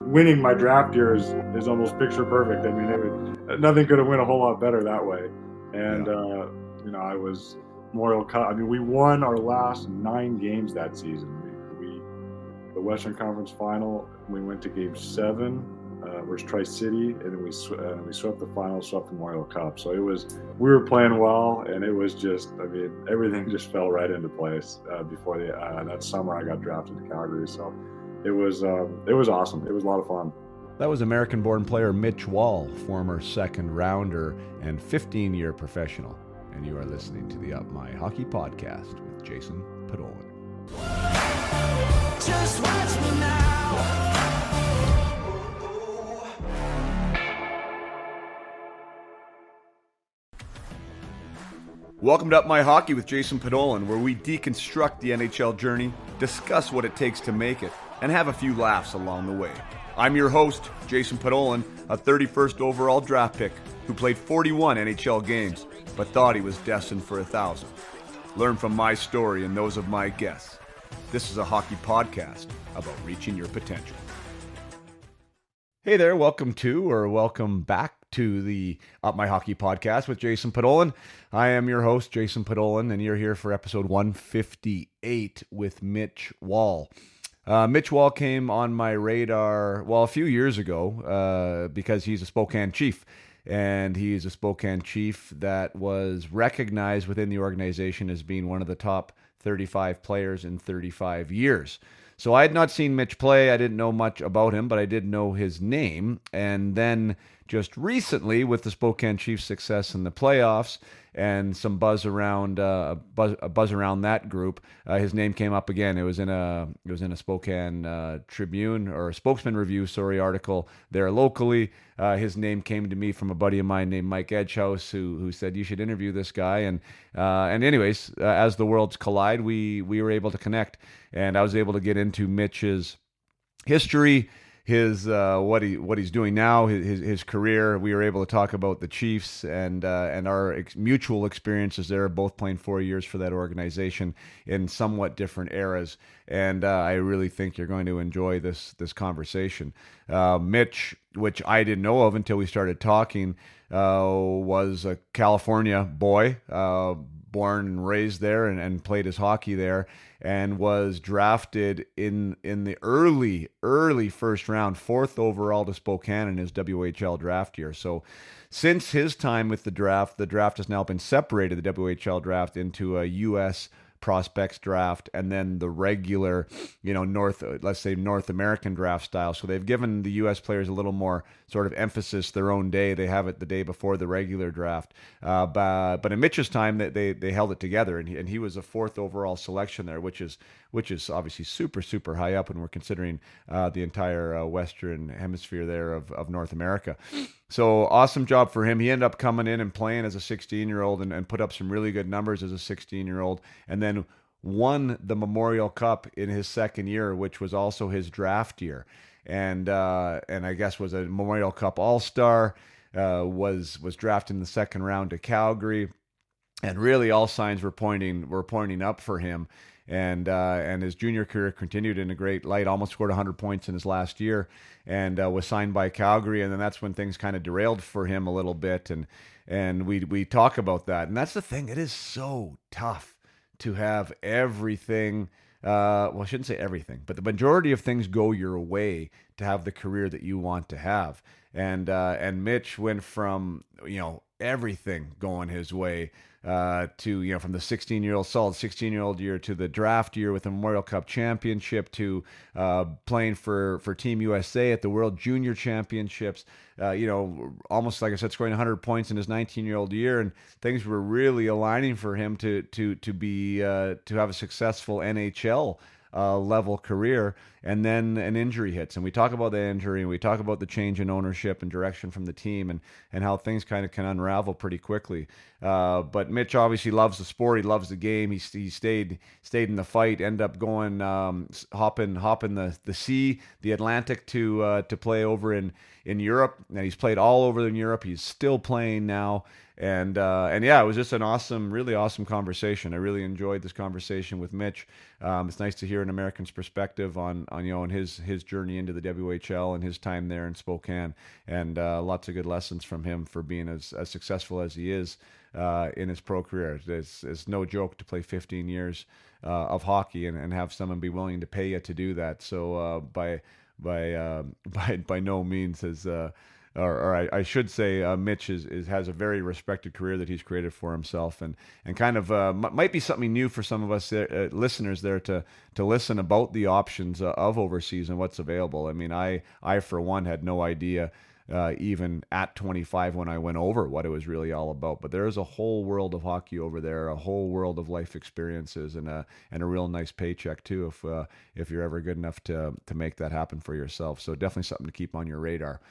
winning my draft year is almost picture perfect. I mean, nothing could have went a whole lot better that way. And Yeah. I was Memorial Cup. I mean, we won our last 9 games that season. We the Western Conference Final. We went to Game 7 versus Tri City, and then we swept the final, swept the Memorial Cup. So we were playing well, and it was just, I mean, everything just fell right into place before that summer I got drafted to Calgary. So it was awesome. It was a lot of fun. That was American-born player Mitch Wahl, former second rounder and 15-year professional. And you are listening to the Up My Hockey Podcast with Jason Podolak. Just watch me now. Welcome to Up My Hockey with Jason Podolak, where we deconstruct the NHL journey, discuss what it takes to make it, and have a few laughs along the way. I'm your host, Jason Podolak, a 31st overall draft pick who played 41 NHL games, but thought he was destined for 1,000. Learn from my story and those of my guests. This is a hockey podcast about reaching your potential. Hey there, welcome back to the Up My Hockey Podcast with Jason Podolak. I am your host, Jason Podolak, and you're here for episode 158 with Mitch Wahl. Mitch Wahl came on my radar, a few years ago because he's a Spokane Chief. And he's a Spokane Chief that was recognized within the organization as being one of the top 35 players in 35 years. So I had not seen Mitch play. I didn't know much about him, but I did know his name. And then just recently, with the Spokane Chiefs' success in the playoffs and some buzz around that group, his name came up again. It was in a Spokane Tribune or a Spokesman Review, article there locally. His name came to me from a buddy of mine named Mike Edgehouse, who said you should interview this guy. And anyways, as the worlds collide, we were able to connect, and I was able to get into Mitch's history, his what he's doing now, his career. We were able to talk about the Chiefs and our mutual experiences there, both playing 4 years for that organization in somewhat different eras. And I really think you're going to enjoy this conversation. Mitch, which I didn't know of until we started talking, was a California boy, born and raised there, and played his hockey there, and was drafted in the early first round, 4th overall to Spokane in his WHL draft year. So since his time with the draft has now been separated, the WHL draft, into a U.S. prospects draft and then the regular, North American draft style. So they've given the U.S. players a little more sort of emphasis their own day. They have it the day before the regular draft. But in Mitch's time, they held it together, and he was a 4th overall selection there, which is obviously super, super high up when we're considering the entire Western hemisphere there of North America. So awesome job for him. He ended up coming in and playing as a 16-year-old and put up some really good numbers as a 16-year-old, and then won the Memorial Cup in his second year, which was also his draft year. And I guess was a Memorial Cup All-Star, was drafted in the second round to Calgary, and really all signs were pointing up for him. And his junior career continued in a great light. Almost scored 100 points in his last year, and was signed by Calgary. And then that's when things kind of derailed for him a little bit. And we talk about that. And that's the thing. It is so tough to have everything. I shouldn't say everything, but the majority of things go your way to have the career that you want to have. And Mitch went from everything going his way to from the 16-year-old year to the draft year with the Memorial Cup championship to playing for Team USA at the World Junior Championships. Almost like I said, scoring 100 points in his 19-year-old year, and things were really aligning for him to have a successful NHL level career. And then an injury hits, and we talk about the injury, and we talk about the change in ownership and direction from the team, and how things kind of can unravel pretty quickly. But Mitch obviously loves the sport. He loves the game. He stayed in the fight. Ended up going hopping the sea, the Atlantic, to play over in Europe, and he's played all over in Europe. He's still playing now. And yeah, it was just an awesome, really awesome conversation. I really enjoyed this conversation with Mitch. It's nice to hear an American's perspective on on his journey into the WHL and his time there in Spokane, and lots of good lessons from him for being as successful as he is in his pro career. It's no joke to play 15 years of hockey and have someone be willing to pay you to do that. So by no means has I should say, Mitch has a very respected career that he's created for himself, and kind of might be something new for some of us listeners there to listen about the options of overseas and what's available. I mean, I for one had no idea. Even at 25 when I went over what it was really all about. But there is a whole world of hockey over there, a whole world of life experiences, and a real nice paycheck too if you're ever good enough to make that happen for yourself. So definitely something to keep on your radar.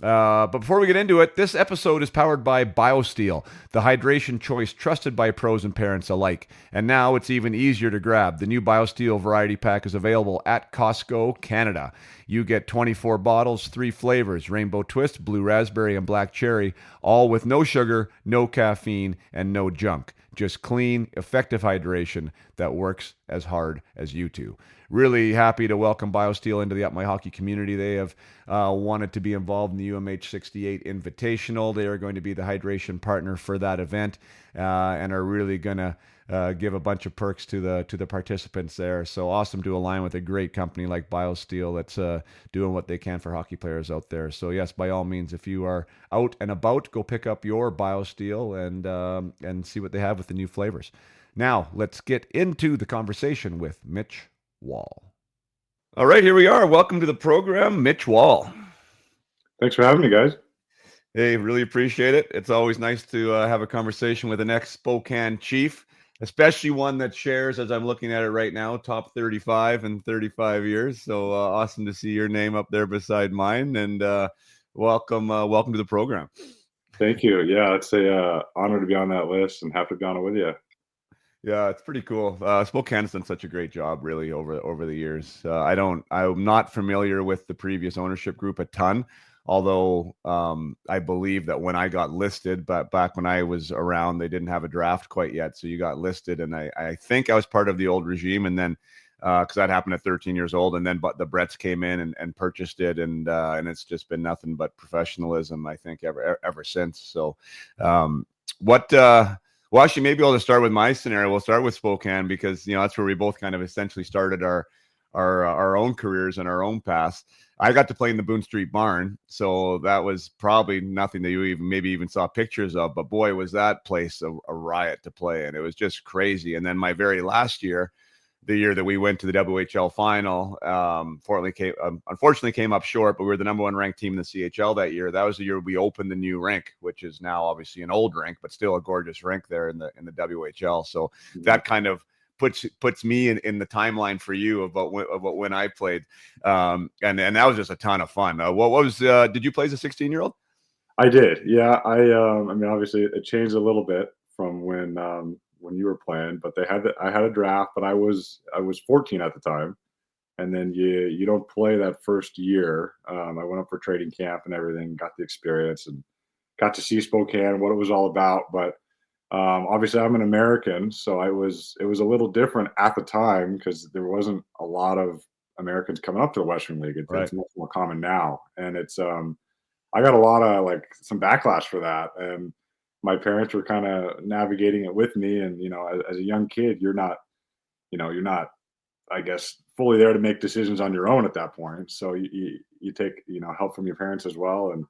But before we get into it, this episode is powered by BioSteel, the hydration choice trusted by pros and parents alike. And now it's even easier to grab. The new BioSteel variety pack is available at Costco, Canada. You get 24 bottles, 3 flavors, rainbow twist, blue raspberry, and black cherry, all with no sugar, no caffeine, and no junk. Just clean, effective hydration that works as hard as you two. Really happy to welcome BioSteel into the Up My Hockey community. They have wanted to be involved in the UMH 68 Invitational. They are going to be the hydration partner for that event and are really going to give a bunch of perks to the participants there. So awesome to align with a great company like BioSteel that's doing what they can for hockey players out there. So yes, by all means, if you are out and about, go pick up your BioSteel and see what they have with the new flavors. Now let's get into the conversation with Mitch Wahl. All right, here we are. Welcome to the program, Mitch Wahl. Thanks for having me, guys. Hey, really appreciate it. It's always nice to have a conversation with an ex-Spokane Chief, especially one that shares, as I'm looking at it right now, top 35 in 35 years. So awesome to see your name up there beside mine, and welcome to the program. Thank you. Yeah, it's a honor to be on that list and happy to be on it with you. Yeah, it's pretty cool. Spokane's done such a great job, really, over the years. I'm not familiar with the previous ownership group a ton, although I believe that when I got listed, but back when I was around, they didn't have a draft quite yet. So you got listed, and I think I was part of the old regime, and then because that happened at 13 years old, and then but the Bretts came in and purchased it, and it's just been nothing but professionalism, I think, ever since. So well, actually, maybe I'll just start with my scenario. We'll start with Spokane because that's where we both kind of essentially started our own careers and our own paths. I got to play in the Boone Street Barn, so that was probably nothing that you even saw pictures of. But boy, was that place a riot to play in. It was just crazy. And then my very last year, the year that we went to the WHL final, unfortunately came up short, but we were the number 1 ranked team in the CHL that year. That was the year we opened the new rink, which is now obviously an old rink, but still a gorgeous rink there in the WHL. So that kind of puts me in the timeline for you about when I played, and that was just a ton of fun. Did you play as a 16-year-old? I did, yeah. I mean, obviously it changed a little bit from when you were playing, but I had a draft, but I was 14 at the time, and then you don't play that first year. I went up for training camp and everything, got the experience and got to see Spokane, what it was all about. But obviously I'm an American, so it was a little different at the time because there wasn't a lot of Americans coming up to the Western League. It's much more common now, and it's I got a lot of some backlash for that, and my parents were kind of navigating it with me. And as a young kid, you're not I guess fully there to make decisions on your own at that point. So you take help from your parents as well. And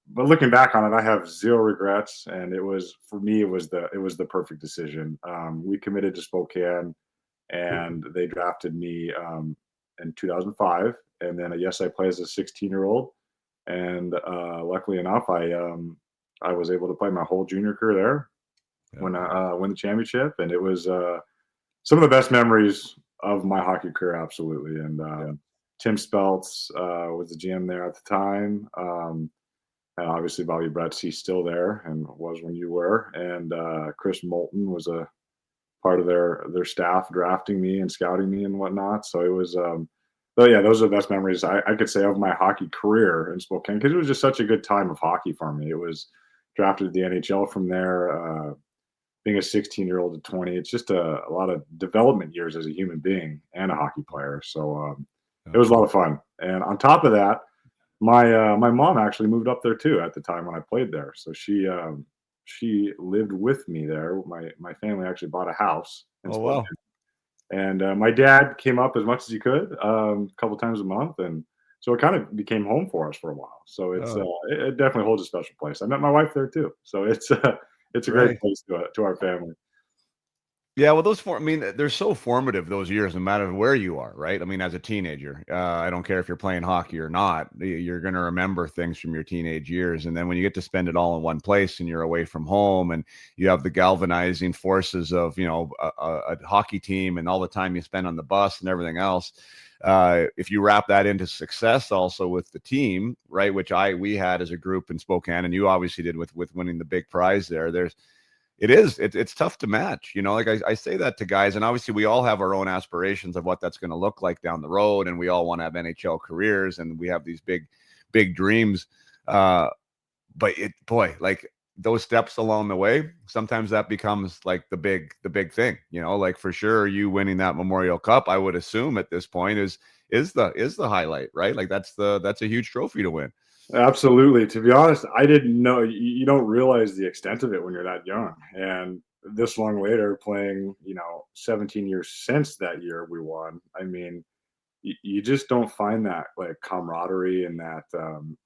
but looking back on it, I have zero regrets, and for me it was the perfect decision. We committed to Spokane, and they drafted me in 2005, and then yes, I played as a 16-year-old, and luckily enough, I was able to play my whole junior career there when I win the championship, and it was some of the best memories of my hockey career, absolutely. And Tim Speltz was the GM there at the time. And obviously Bobby Bretts, he's still there and was when you were. And Chris Moulton was a part of their staff drafting me and scouting me and whatnot. So it was, but yeah, those are the best memories I could say of my hockey career in Spokane, because it was just such a good time of hockey for me. It was drafted to the NHL from there. Being a 16-year-old to 20, it's just a lot of development years as a human being and a hockey player. So it was a lot of fun. And on top of that, my mom actually moved up there too at the time when I played there. So she lived with me there. My family actually bought a house in Oh, Spokane, wow. and my dad came up as much as he could, a couple times a month, and so it kind of became home for us for a while. So it definitely holds a special place. I met my wife there too, so it's a great Right. place to our family. Yeah, well, I mean, they're so formative those years, no matter where you are, right? I mean, as a teenager, I don't care if you're playing hockey or not, you're going to remember things from your teenage years. And then when you get to spend it all in one place and you're away from home and you have the galvanizing forces of, a hockey team and all the time you spend on the bus and everything else. If you wrap that into success also with the team, right, which we had as a group in Spokane, and you obviously did with winning the big prize there, it's tough to match, like I say that to guys, and obviously we all have our own aspirations of what that's going to look like down the road, and we all want to have NHL careers, and we have these big dreams. But like those steps along the way, sometimes that becomes like the big thing, like for sure you winning that Memorial Cup, I would assume at this point is the highlight, right? Like that's a huge trophy to win. Absolutely. To be honest, I didn't know. You don't realize the extent of it when you're that young, and this long later, playing 17 years since that year we won. I mean, you just don't find that like camaraderie and that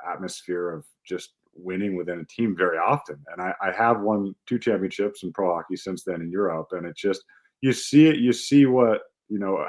atmosphere of just winning within a team very often. And I have won 2 championships in pro hockey since then in Europe, and it's just you see it, you see what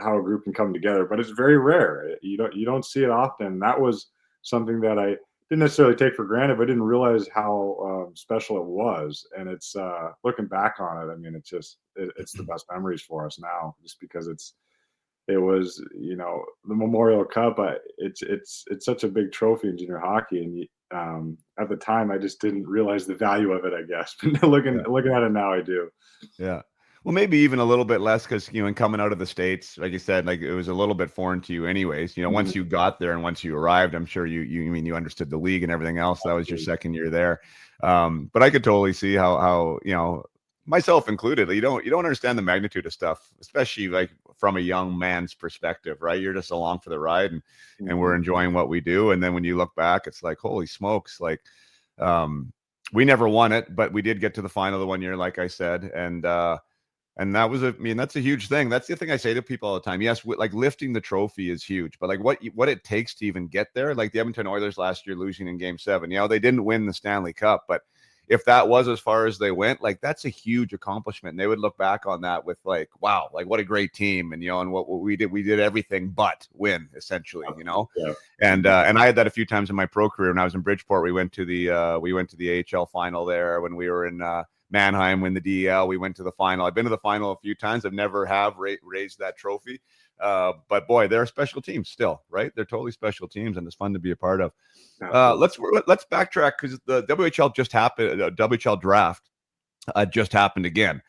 how a group can come together, but it's very rare. You don't see it often. That was something that I didn't necessarily take for granted, but I didn't realize how special it was. And it's looking back on it, I mean, it's the best memories for us now, just because it was the Memorial Cup. It's such a big trophy in junior hockey, and at the time I just didn't realize the value of it, I guess. But looking at it now, I do. Yeah. Well, maybe even a little bit less because, and coming out of the States, like you said, like it was a little bit foreign to you anyways. Mhm. Once you got there and once you arrived, I'm sure I mean, you understood the league and everything else. That was your second year there. But I could totally see how, myself included, you don't understand the magnitude of stuff, especially like from a young man's perspective, right? You're just along for the ride and we're Mhm. enjoying what we do. And then when you look back, it's like, holy smokes, like, we never won it, but we did get to the final the one year, like I said, and that was I mean, that's a huge thing. That's the thing I say to people all the time. Yes, like lifting the trophy is huge, but like what it takes to even get there, like the Edmonton Oilers last year losing in Game 7. They didn't win the Stanley Cup, but if that was as far as they went, like that's a huge accomplishment. And they would look back on that with like, wow, like what a great team, and and what we did everything but win, essentially, Yeah. and I had that a few times in my pro career. When I was in Bridgeport, we went to the AHL final there. When we were in Mannheim, win the DEL, we went to the final. I've been to the final a few times. I've never raised that trophy, but boy, they're special teams still, right? They're totally special teams, and it's fun to be a part of. Absolutely. Let's backtrack because the WHL just happened. WHL draft just happened again,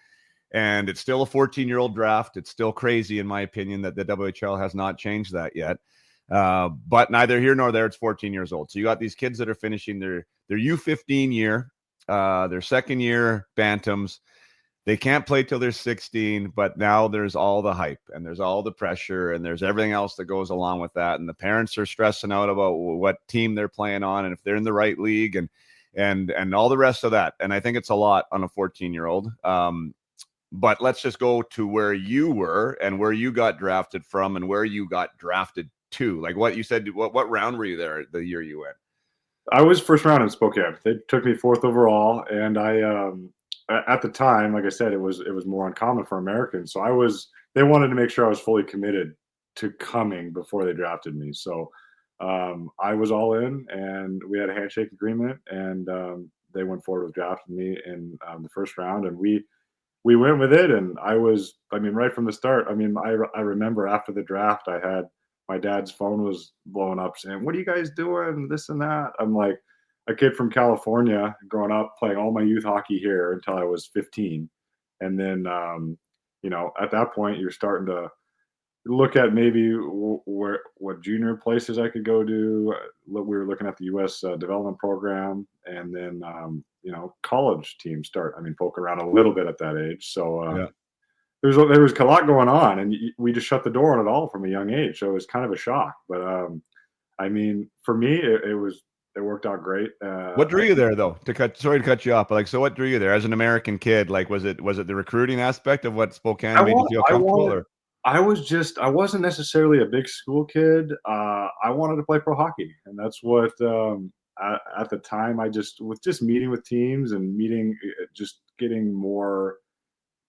and it's still a 14-year-old draft. It's still crazy, in my opinion, that the WHL has not changed that yet. But neither here nor there. It's 14 years old. So you got these kids that are finishing their U15 year, their second year bantams. They can't play till they're 16, but now there's all the hype and there's all the pressure and there's everything else that goes along with that. And the parents are stressing out about what team they're playing on and if they're in the right league and all the rest of that. And I think it's a lot on a 14-year-old. But let's just go to where you were and where you got drafted from and where you got drafted to. Like what you said, what round were you there the year you went? I was first round in Spokane. They took me fourth overall, and at the time, like I said, it was more uncommon for Americans. So they wanted to make sure I was fully committed to coming before they drafted me. So I was all in, and we had a handshake agreement, and they went forward with drafting me in the first round, and we went with it. And I mean, right from the start. I mean, I remember after the draft, I had my dad's phone was blowing up saying, "What are you guys doing? This and that." I'm like a kid from California, growing up playing all my youth hockey here until I was 15, and then at that point you're starting to look at maybe where what junior places I could go to. We were looking at the U.S. Development Program, and then college teams start. I mean, poke around a little bit at that age. So Yeah. there was a lot going on, and we just shut the door on it all from a young age. So it was kind of a shock. But I mean, for me, it worked out great. What drew you there, though? Sorry to cut you off, but so what drew you there as an American kid? Like, was it the recruiting aspect of what Spokane made you feel comfortable? Or I wasn't necessarily a big school kid. I wanted to play pro hockey, and that's what at the time with just meeting with teams and just getting more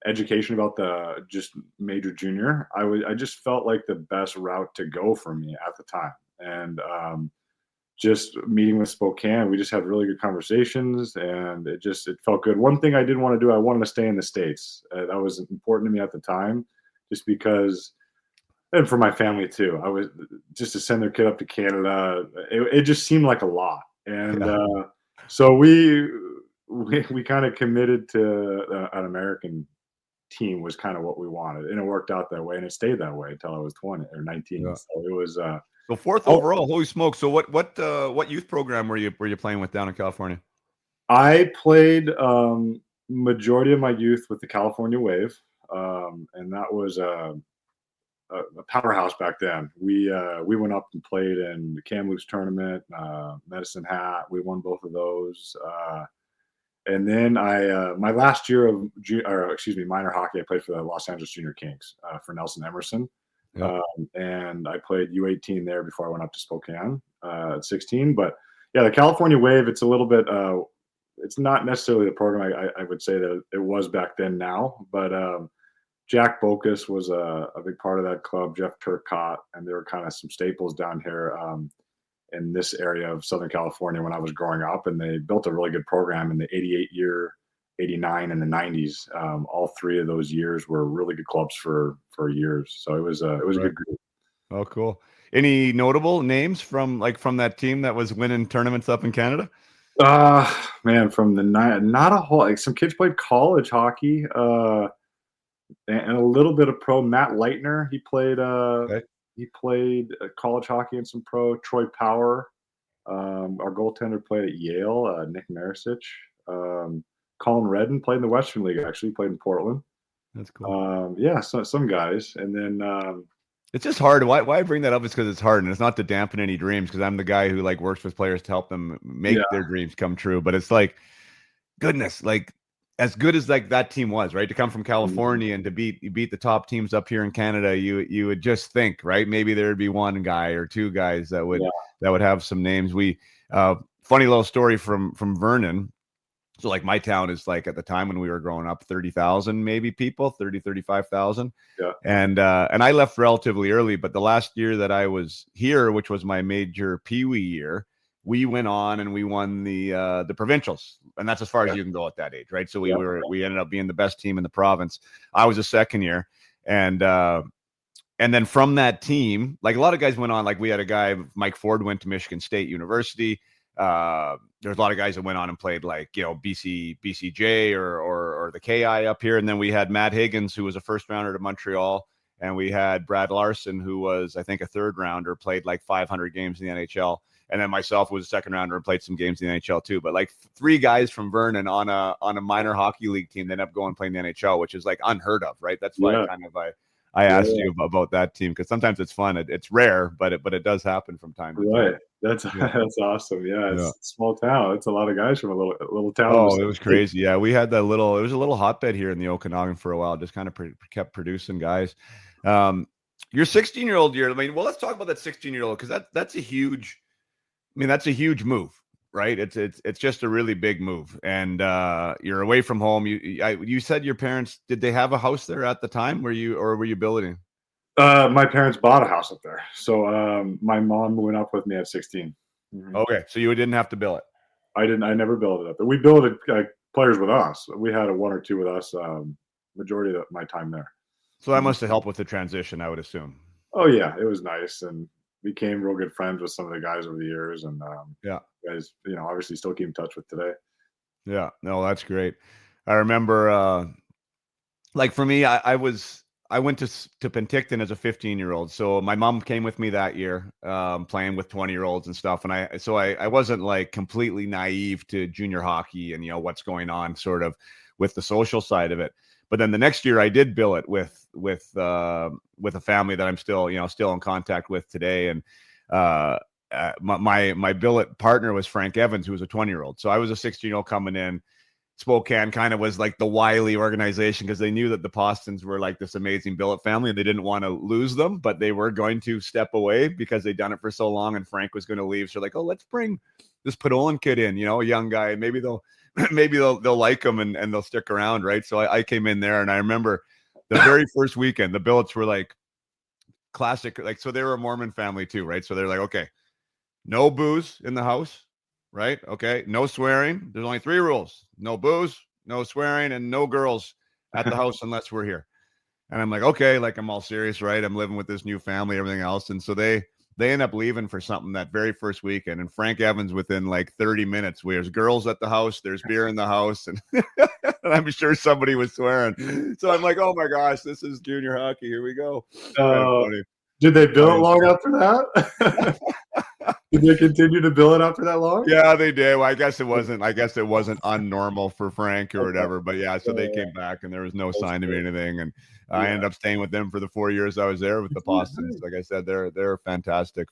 education about the just major junior. I just felt like the best route to go for me at the time, and just meeting with Spokane, we just had really good conversations, and it felt good. One thing I did want to do, I wanted to stay in the States. That was important to me at the time, just because, and for my family too. I was just to send their kid up to Canada. It just seemed like a lot, and so we kind of committed to an American team was kind of what we wanted, and it worked out that way, and it stayed that way until I was 20 or 19. Yeah. So it was. So fourth overall, holy smokes! So what youth program were you playing with down in California? I played majority of my youth with the California Wave, and that was a powerhouse back then. We went up and played in the Kamloops tournament, Medicine Hat. We won both of those, and then my last year of minor hockey, I played for the Los Angeles Junior Kings for Nelson Emerson. Yep. And I played U18 there before I went up to Spokane at 16. But yeah, the California Wave, it's a little bit, it's not necessarily the program I would say that it was back then now. But Jack Bocus was a big part of that club, Jeff Turcotte, and there were kind of some staples down here in this area of Southern California when I was growing up. And they built a really good program in the 88 year, 89 and the 90s. All three of those years were really good clubs for years. So it was a good group. Oh, cool. Any notable names from that team that was winning tournaments up in Canada? Man, from the not a whole. Like some kids played college hockey, and a little bit of pro. Matt Leitner, he played college hockey and some pro. Troy Power, our goaltender, played at Yale. Nick Marisic. Colin Redden played in the Western League, actually. Played in Portland. That's cool. Yeah, some guys. And then it's just hard. Why I bring that up is because it's hard, and it's not to dampen any dreams, because I'm the guy who works with players to help them make their dreams come true. But it's like, goodness, as good as that team was, right? To come from California and to beat the top teams up here in Canada, you would just think, right? Maybe there'd be one guy or two guys that would have some names. We funny little story from Vernon. So my town is at the time when we were growing up, 30,000 maybe people, 35,000. Yeah. And I left relatively early, but the last year that I was here, which was my major peewee year, we went on and we won the provincials, and that's as far as you can go at that age, right? So we ended up being the best team in the province. I was a second year, and then from that team, a lot of guys went on. We had a guy, Mike Ford, went to Michigan State University. There's a lot of guys that went on and played BCJ or the KI up here. And then we had Matt Higgins, who was a first rounder to Montreal. And we had Brad Larson, who was, I think, a third rounder, played 500 games in the NHL. And then myself was a second rounder and played some games in the NHL too. But three guys from Vernon on a minor hockey league team that ended up going playing the NHL, which is unheard of, right? That's why I asked you about that team, because sometimes it's fun. It's rare, but it does happen from time to time. Right. That's awesome. Yeah, it's a small town. It's a lot of guys from a little town. Oh, it was crazy. Yeah, we had it was a little hotbed here in the Okanagan for a while. Just kind of kept producing guys. Your 16-year-old year. Let's talk about that 16-year-old, because that's a huge. That's a huge move, right? It's just a really big move, and you're away from home. You said your parents, did they have a house there at the time? Were you building? My parents bought a house up there, so my mom went up with me at 16. Mm-hmm. Okay, so you didn't have to build it. I didn't. I never built it up there. We built players with us. We had one or two with us. Majority of my time there. So that must have helped with the transition, I would assume. Oh yeah, it was nice, and became real good friends with some of the guys over the years, and guys, obviously still keep in touch with today. Yeah, no, that's great. I remember, for me, I was I went to Penticton as a 15-year-old. So my mom came with me that year, playing with 20-year-olds and stuff. And I wasn't like completely naive to junior hockey and, what's going on sort of with the social side of it. But then the next year I did billet with a family that I'm still in contact with today. And my billet partner was Frank Evans, who was a 20-year-old. So I was a 16-year-old coming in. Spokane kind of was like the wily organization because they knew that the Postons were like this amazing billet family and they didn't want to lose them, but they were going to step away because they'd done it for so long and Frank was going to leave. So like, oh, let's bring this Podolin kid in, a young guy, and maybe they'll like him and they'll stick around, right? So I came in there and I remember the very first weekend, the billets were like classic, like, so they were a Mormon family too, right? So they're like, okay, no booze in the house. Right? Okay. No swearing. There's only 3 rules: no booze, no swearing, and no girls at the house unless we're here. And I'm like, okay, like I'm all serious, right? I'm living with this new family, everything else. And so they end up leaving for something that very first weekend. And Frank Evans, within like 30 minutes, there's girls at the house, there's beer in the house, and, and I'm sure somebody was swearing. So I'm like, oh my gosh, this is junior hockey. Here we go. Kind of funny. Did they bill it long after that? Did they continue to bill it after that long? Yeah, they did. Well, I guess it wasn't unnormal for Frank or whatever. But yeah, so they came back and there was no sign of anything. And I ended up staying with them for the 4 years I was there with the Postons. Like I said, they're fantastic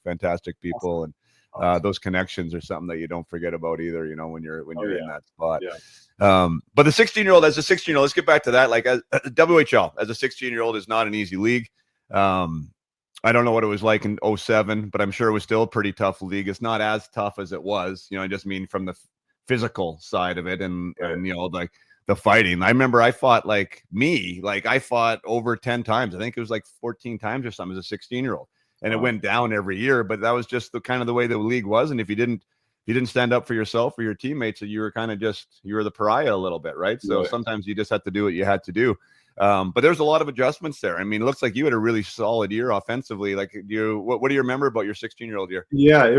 people. And those connections are something that you don't forget about either, when you're in that spot. Yeah. But the 16-year-old, as a 16-year-old, let's get back to that. Like as WHL, as a 16-year-old is not an easy league. I don't know what it was like in 2007, but I'm sure it was still a pretty tough league. It's not as tough as it was, I just mean from the physical side of it and like the fighting. I remember I fought I fought over 10 times. I think it was like 14 times or something as a 16-year-old. And it went down every year, but that was just the kind of the way the league was. And if you didn't stand up for yourself or your teammates, you were kind of you were the pariah a little bit, right? So sometimes you just had to do what you had to do. But there's a lot of adjustments there. I mean, it looks like you had a really solid year offensively. Like what do you remember about your 16-year-old year? Yeah,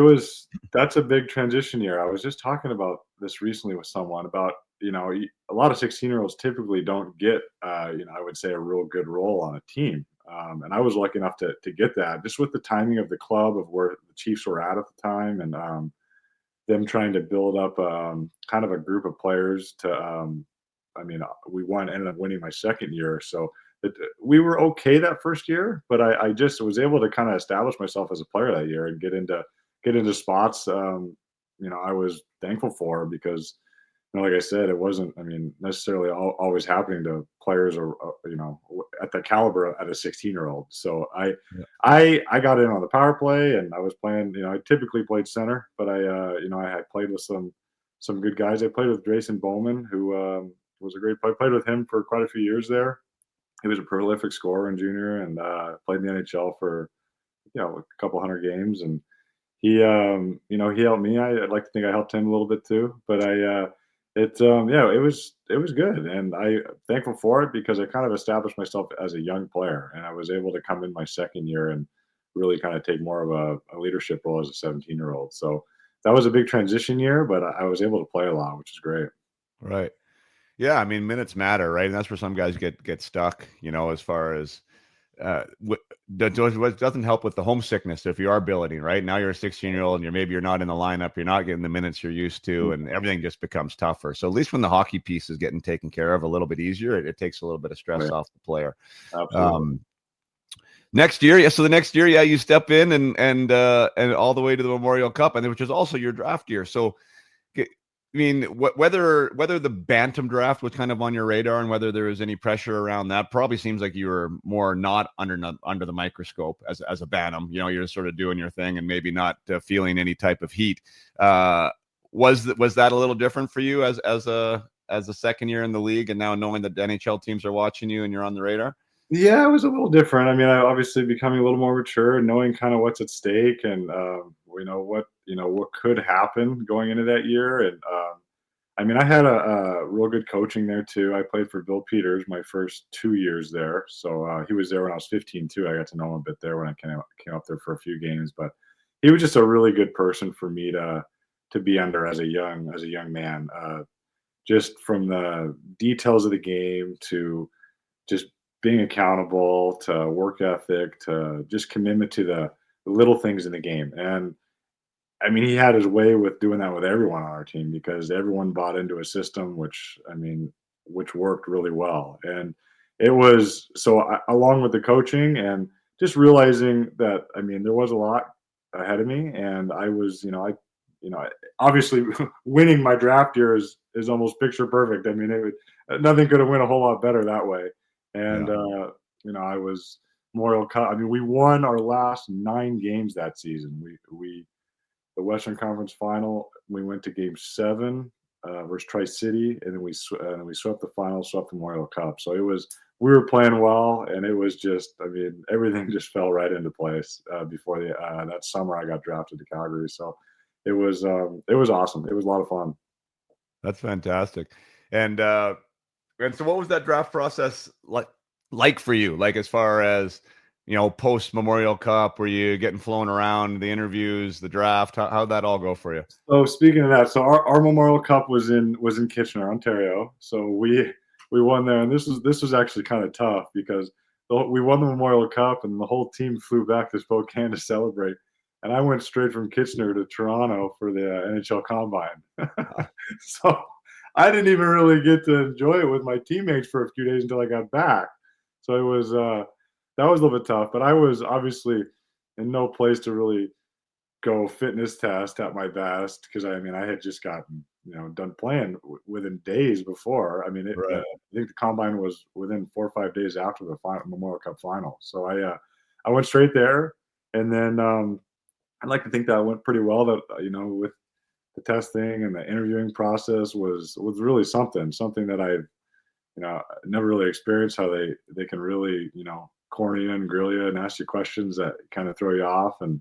that's a big transition year. I was just talking about this recently with someone about, a lot of 16-year-olds typically don't get, I would say a real good role on a team. And I was lucky enough to get that just with the timing of the club of where the Chiefs were at the time. And, them trying to build up, kind of a group of players to, we ended up winning my second year. So we were okay that first year, but I just was able to kind of establish myself as a player that year and get into spots, I was thankful for because, like I said, it wasn't, necessarily always happening to players or, at the caliber at a 16-year-old. So I got in on the power play and I was playing, I typically played center, but I had played with some good guys. I played with Jason Bowman, who, was a great player. Played with him for quite a few years there. He was a prolific scorer in junior and played in the NHL for a couple hundred games. And he helped me. I'd like to think I helped him a little bit too. But it was good, and I'm thankful for it because I kind of established myself as a young player, and I was able to come in my second year and really kind of take more of a leadership role as a 17-year-old. So that was a big transition year, but I was able to play a lot, which is great. Right. Yeah, minutes matter, right? And that's where some guys get stuck, as far as what doesn't help with the homesickness if you are billeting, right? Now you're a 16-year-old and you're not in the lineup, you're not getting the minutes you're used to, and everything just becomes tougher. So at least when the hockey piece is getting taken care of a little bit easier, it takes a little bit of stress off the player. Absolutely. Next year, the next year, you step in and all the way to the Memorial Cup, and which is also your draft year. So whether the bantam draft was kind of on your radar and whether there was any pressure around that, probably seems like you were more not under the microscope as a bantam. You're sort of doing your thing and maybe not feeling any type of heat. Was that a little different for you as a second year in the league and now knowing that the NHL teams are watching you and you're on the radar? Yeah, it was a little different. I obviously becoming a little more mature and knowing kind of what's at stake and what could happen going into that year. And I had a real good coaching there too. I played for Bill Peters my first 2 years there. So he was there when I was 15 too. I got to know him a bit there when I came up there for a few games. But he was just a really good person for me to be under as a young man. Just from the details of the game to just being accountable, to work ethic, to just commitment to the little things in the game. And I mean, he had his way with doing that with everyone on our team because everyone bought into a system, which worked really well. And it was so along with the coaching and just realizing that, I mean, there was a lot ahead of me, and I was, obviously winning my draft year is almost picture perfect. I mean, nothing could have went a whole lot better that way. And Yeah. I was Memorial Cup. I mean, we won our last 9 games that season. We the Western Conference Final. We went to Game 7 versus Tri City, and then we swept the final, swept the Memorial Cup. So we were playing well, and it was just, I mean, everything just fell right into place before that summer I got drafted to Calgary. So it was awesome. It was a lot of fun. That's fantastic. And so what was that draft process like for you? Like, as far as, post Memorial Cup, were you getting flown around, the interviews, the draft? How'd that all go for you? So speaking of that, so our Memorial Cup was in Kitchener, Ontario. So we won there, and this was actually kind of tough because we won the Memorial Cup, and the whole team flew back to Spokane to celebrate. And I went straight from Kitchener to Toronto for the NHL Combine. So I didn't even really get to enjoy it with my teammates for a few days until I got back. So it was that was a little bit tough, but I was obviously in no place to really go fitness test at my best because I mean I had just gotten done playing within days before. I mean, Right. I think the combine was within 4 or 5 days after the Memorial Cup final. So I went straight there, and then I'd like to think that went pretty well. That with the testing and the interviewing process was really something that I've never really experienced, how they can really corner you and grill you and ask you questions that kind of throw you off and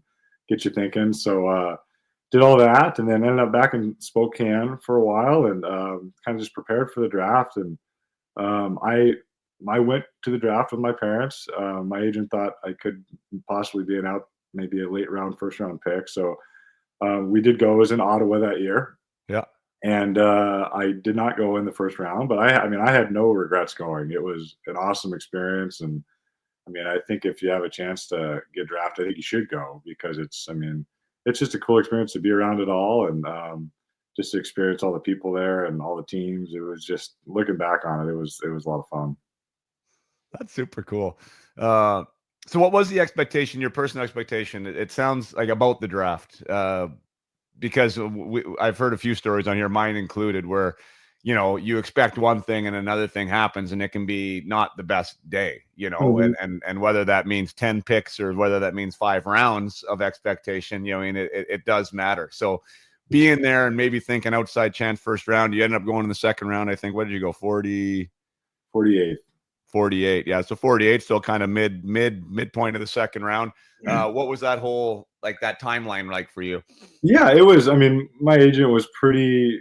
get you thinking. So did all that, and then ended up back in Spokane for a while, and kind of just prepared for the draft. And I went to the draft with my parents. My agent thought I could possibly be maybe a late round, first round pick. So we did go. I was in Ottawa that year. Yeah. And I did not go in the first round, but I mean, I had no regrets going. It was an awesome experience, and I mean, I think if you have a chance to get drafted, I think you should go because it's just a cool experience to be around it all, and just to experience all the people there and all the teams. It was just, looking back on it, it was a lot of fun. That's super cool. So what was the expectation, your personal expectation? It sounds like, about the draft, because I've heard a few stories on here, mine included, where you expect one thing and another thing happens, and it can be not the best day, Mm-hmm. and whether that means 10 picks or whether that means 5 rounds of expectation, I mean, it does matter. So being there and maybe thinking outside chance first round, you end up going in the second round. I think, what did you go, 48. 48? Yeah, so 48, still kind of midpoint of the second round. What was that whole, like, that timeline like for you? Yeah, it was. I mean, my agent was pretty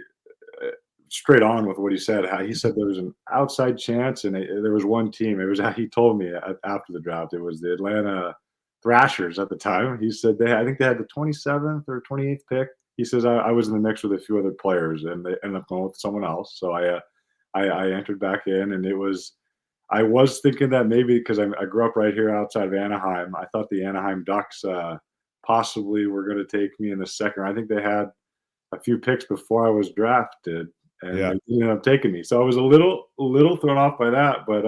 straight on with what he said. How he said there was an outside chance, and there was one team. It was, he told me after the draft, it was the Atlanta Thrashers at the time. He said I think they had the 27th or 28th pick. He says I was in the mix with a few other players, and they ended up going with someone else. So I entered back in, and I was thinking that maybe because I grew up right here outside of Anaheim, I thought the Anaheim Ducks possibly were going to take me in the second round. I think they had a few picks before I was drafted, and Yeah. they ended up taking me. So I was a little thrown off by that, but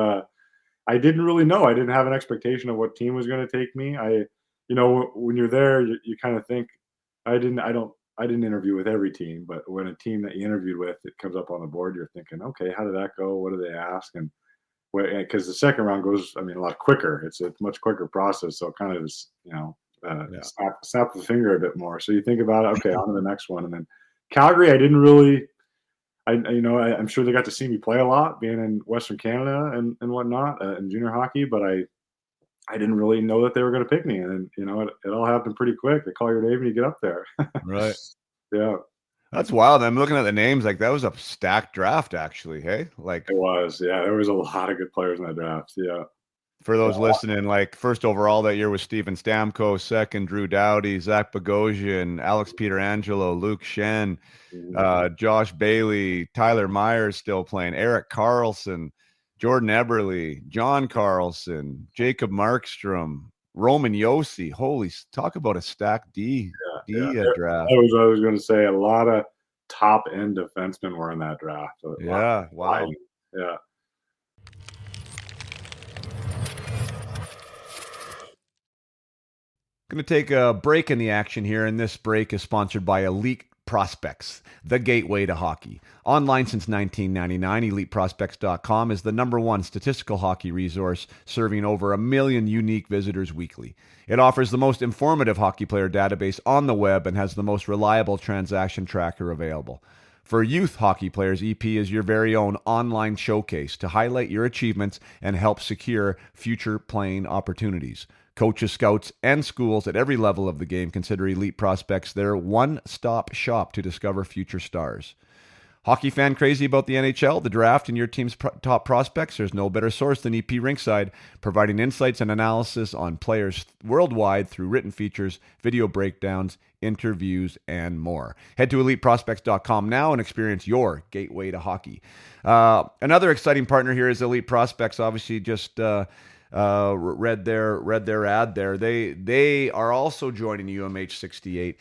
I didn't really know. I didn't have an expectation of what team was going to take me. When you're there, you kind of think. I didn't interview with every team, but when a team that you interviewed with, it comes up on the board, you're thinking, okay, how did that go? What do they ask? And because the second round goes, I mean, a lot quicker. It's a much quicker process, so it kind of is, Yeah. snap the finger a bit more. So you think about it, okay, on to the next one. And then Calgary, I didn't really, I'm sure they got to see me play a lot, being in Western Canada and whatnot in junior hockey, but I didn't really know that they were going to pick me. And it all happened pretty quick. They call your name and you get up there. Right. Yeah, That's wild. I'm looking at the names. Like, that was a stacked draft, actually. Hey, like, it was. Yeah, there was a lot of good players in that draft. Yeah. for those listening, like, first overall that year was Steven Stamkos, second Drew Doughty, Zach Bogosian, Alex Pietrangelo, Luke Shen, Mhm. Josh Bailey, Tyler Myers still playing, Eric Carlson, Jordan Eberle, John Carlson, Jacob Markstrom, Roman Yossi. Holy, talk about a stacked draft. I was going to say a lot of top end defensemen were in that draft. Yeah, wow. Yeah. Going to take a break in the action here, and this break is sponsored by Elite Prospects, the gateway to hockey. Online since 1999, EliteProspects.com is the #1 statistical hockey resource, serving over 1 million unique visitors weekly. It offers the most informative hockey player database on the web and has the most reliable transaction tracker available. For youth hockey players, EP is your very own online showcase to highlight your achievements and help secure future playing opportunities. Coaches, scouts, and schools at every level of the game consider Elite Prospects their one-stop shop to discover future stars. Hockey fan crazy about the NHL, the draft, and your team's top prospects? There's no better source than EP Rinkside, providing insights and analysis on players worldwide through written features, video breakdowns, interviews, and more. Head to EliteProspects.com now and experience your gateway to hockey. Another exciting partner here is Elite Prospects. Obviously, just read their ad there. They are also joining UMH 68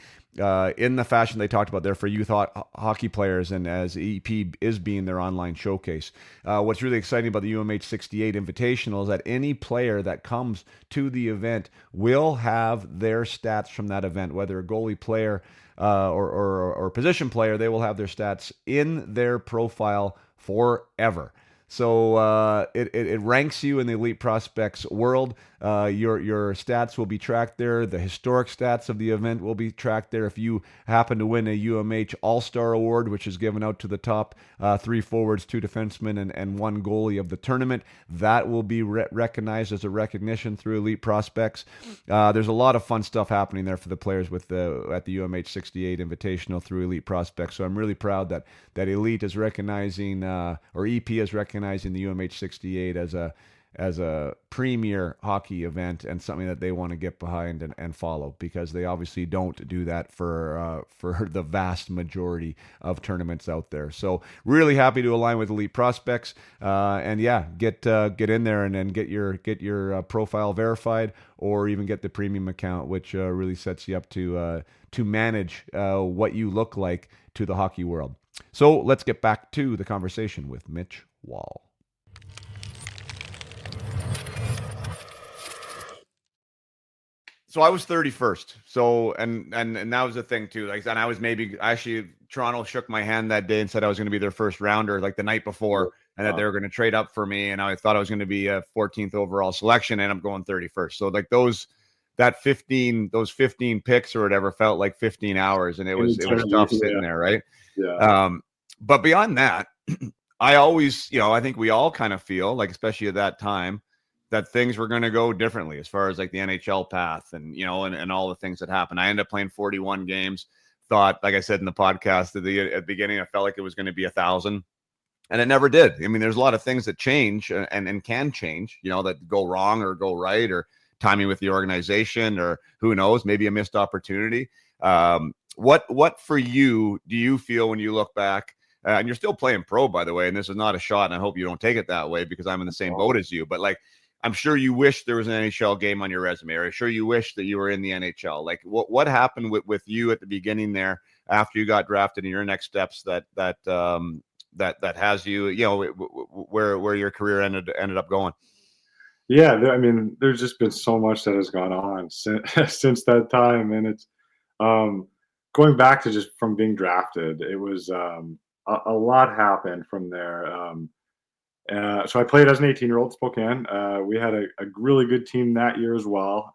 in the fashion they talked about there for youth hockey players, and as EP is being their online showcase. What's really exciting about the UMH 68 Invitational is that any player that comes to the event will have their stats from that event, whether a goalie player or position player. They will have their stats in their profile forever. So it ranks you in the Elite Prospects world. Your stats will be tracked there. The historic stats of the event will be tracked there. If you happen to win a UMH All-Star Award, which is given out to the top 3 forwards, 2 defensemen, and 1 goalie of the tournament, that will be recognized as a recognition through Elite Prospects. There's a lot of fun stuff happening there for the players at the UMH 68 Invitational through Elite Prospects. So I'm really proud that Elite is recognizing, or EP is recognizing the UMH 68 as a premier hockey event and something that they want to get behind and follow, because they obviously don't do that for the vast majority of tournaments out there. So really happy to align with Elite Prospects, and yeah, get in there and then get your profile verified, or even get the premium account, which really sets you up to manage what you look like to the hockey world. So let's get back to the conversation with Mitch Wahl. So I was 31st. So and that was the thing too. Like, and I was Toronto shook my hand that day and said I was going to be their first rounder like the night before, and that they were going to trade up for me, and I thought I was going to be a 14th overall selection, and I'm going 31st. So like those 15 picks or whatever felt like 15 hours, and it was tough sitting there, right? Yeah. But beyond that, I always, I think we all kind of feel like, especially at that time, that things were going to go differently as far as like the NHL path and, and all the things that happened. I ended up playing 41 games, thought, like I said in the podcast at the beginning, I felt like it was going to be 1,000, and it never did. I mean, there's a lot of things that change and can change, that go wrong or go right, or timing with the organization, or who knows, maybe a missed opportunity. What for you do you feel when you look back? And you're still playing pro, by the way, and this is not a shot, and I hope you don't take it that way, because I'm in the same boat as you. But like, I'm sure you wish there was an NHL game on your resume, or I'm sure you wish that you were in the NHL. Like, what happened with you at the beginning there after you got drafted, and your next steps that has you, where your career ended up going? Yeah, I mean, there's just been so much that has gone on since that time, and it's going back to just from being drafted. It was a lot happened from there. So I played as an 18-year-old Spokane. We had a really good team that year as well.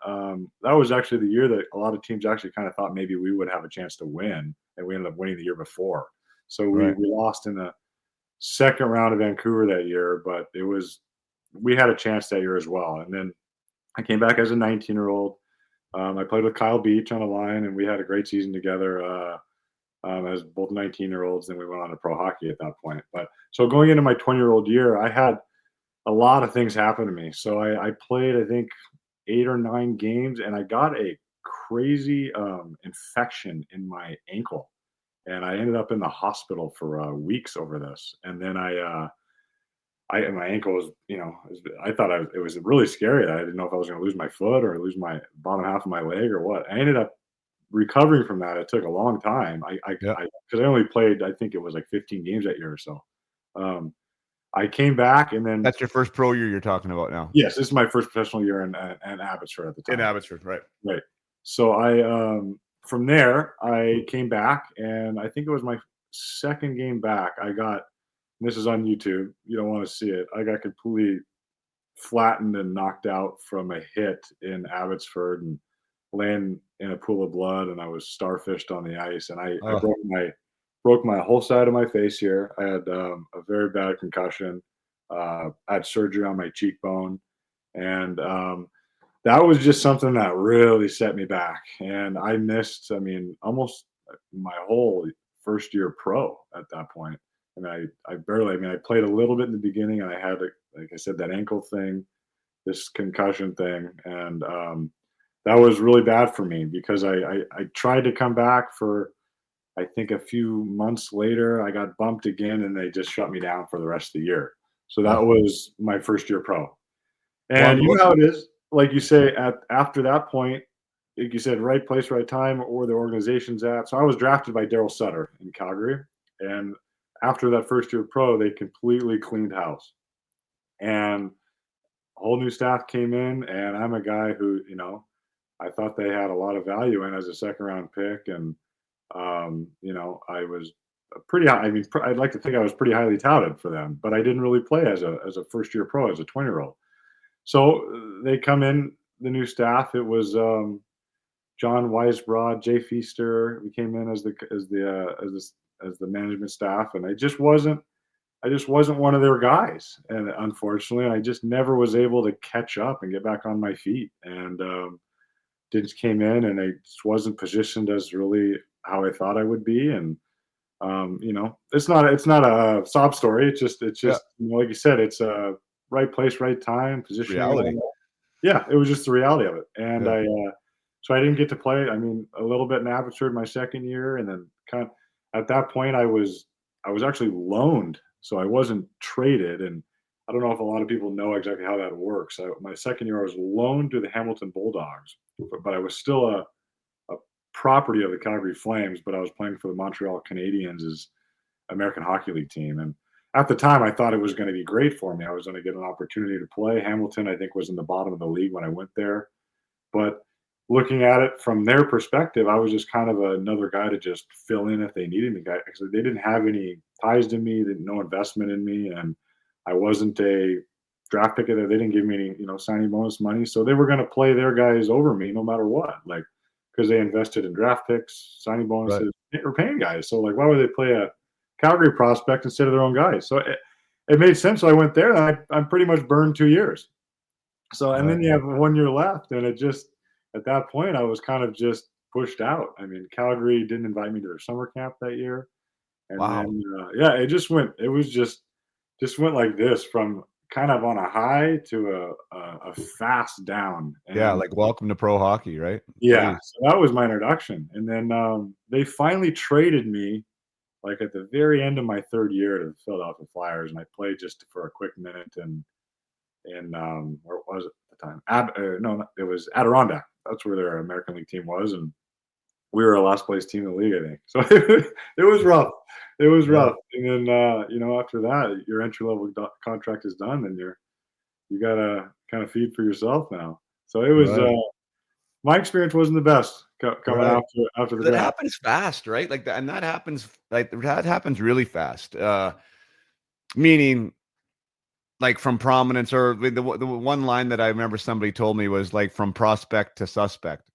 That was actually the year that a lot of teams actually kind of thought maybe we would have a chance to win, and we ended up winning the year before. So we lost in the second round of Vancouver that year, but we had a chance that year as well. And then I came back as a 19-year-old. I played with Kyle Beach on a line, and we had a great season together. As both 19-year-olds, then we went on to pro hockey at that point. But so going into my 20-year-old year, I had a lot of things happen to me. So I played, I think, 8 or 9 games, and I got a crazy infection in my ankle, and I ended up in the hospital for weeks over this. And then my ankle was, I thought it was really scary. I didn't know if I was going to lose my foot or lose my bottom half of my leg or what. I ended up recovering from that. It took a long time. Yeah. Because I only played, I think it was like 15 games that year or so. I came back and then, That's your first pro year you're talking about now. yes, this is my first professional year in Abbotsford at the time. In Abbotsford, right. Right. So from there, I came back, and I think it was my second game back. This is on YouTube. You don't want to see it. I got completely flattened and knocked out from a hit in Abbotsford and laying in a pool of blood, and I was starfished on the ice, and I broke my whole side of my face here. I had a very bad concussion. I had surgery on my cheekbone, and that was just something that really set me back. And I missed, almost my whole first year pro at that point. And I played a little bit in the beginning, and I had, like I said, that ankle thing, this concussion thing. And that was really bad for me because I tried to come back for, I think a few months later, I got bumped again, and they just shut me down for the rest of the year. So that was my first year pro. And you know how it is, like you say, after that point, like you said, right place, right time, or the organization's at. So I was drafted by Daryl Sutter in Calgary. And after that first year pro, they completely cleaned house. And a whole new staff came in, and I'm a guy who, I thought they had a lot of value in as a second round pick. And, I was I'd like to think I was pretty highly touted for them, but I didn't really play as a first year pro, as a 20-year-old. So they come in, the new staff. It was John Weisbrod, Jay Feaster. We came in as the management staff, and I just wasn't one of their guys. And unfortunately, I just never was able to catch up and get back on my feet. And just came in, and I just wasn't positioned as really how I thought I would be. And it's not a sob story. It's just like you said, it's a right place, right time, positioning. Reality. Yeah, it was just the reality of it. And so I didn't get to play. A little bit in Abbotsford my second year, and then kind of at that point I was actually loaned, so I wasn't traded. And I don't know if a lot of people know exactly how that works. My second year I was loaned to the Hamilton Bulldogs, but I was still a property of the Calgary Flames, but I was playing for the Montreal Canadiens' American Hockey League team. And at the time, I thought it was going to be great for me. I was going to get an opportunity to play. Hamilton, I think, was in the bottom of the league when I went there. But looking at it from their perspective, I was just kind of another guy to just fill in if they needed me. Because they didn't have any ties to me, no investment in me, and I wasn't a draft pick. They didn't give me any, signing bonus money, so they were going to play their guys over me no matter what. Because they invested in draft picks, signing bonuses, or paying guys. So why would they play a Calgary prospect instead of their own guys? So it made sense. So I went there, and I'm pretty much burned 2 years. So, and then you have 1 year left, and it just, at that point, I was kind of just pushed out. Calgary didn't invite me to their summer camp that year. And then, it just went went like this, from kind of on a high to a fast down. And welcome to pro hockey, right? Yeah, so that was my introduction. And then they finally traded me at the very end of my third year to the Philadelphia Flyers, and I played just for a quick minute in where was it at the time? It was Adirondack. That's where their American League team was, and we were a last place team in the league, I think. So it was rough. It was rough. And then after that, your entry level contract is done, and you gotta kind of feed for yourself now. So it was my experience wasn't the best coming after the that draft. happens fast, right? And that happens really fast. Meaning, from prominence, or the one line that I remember somebody told me was from prospect to suspect.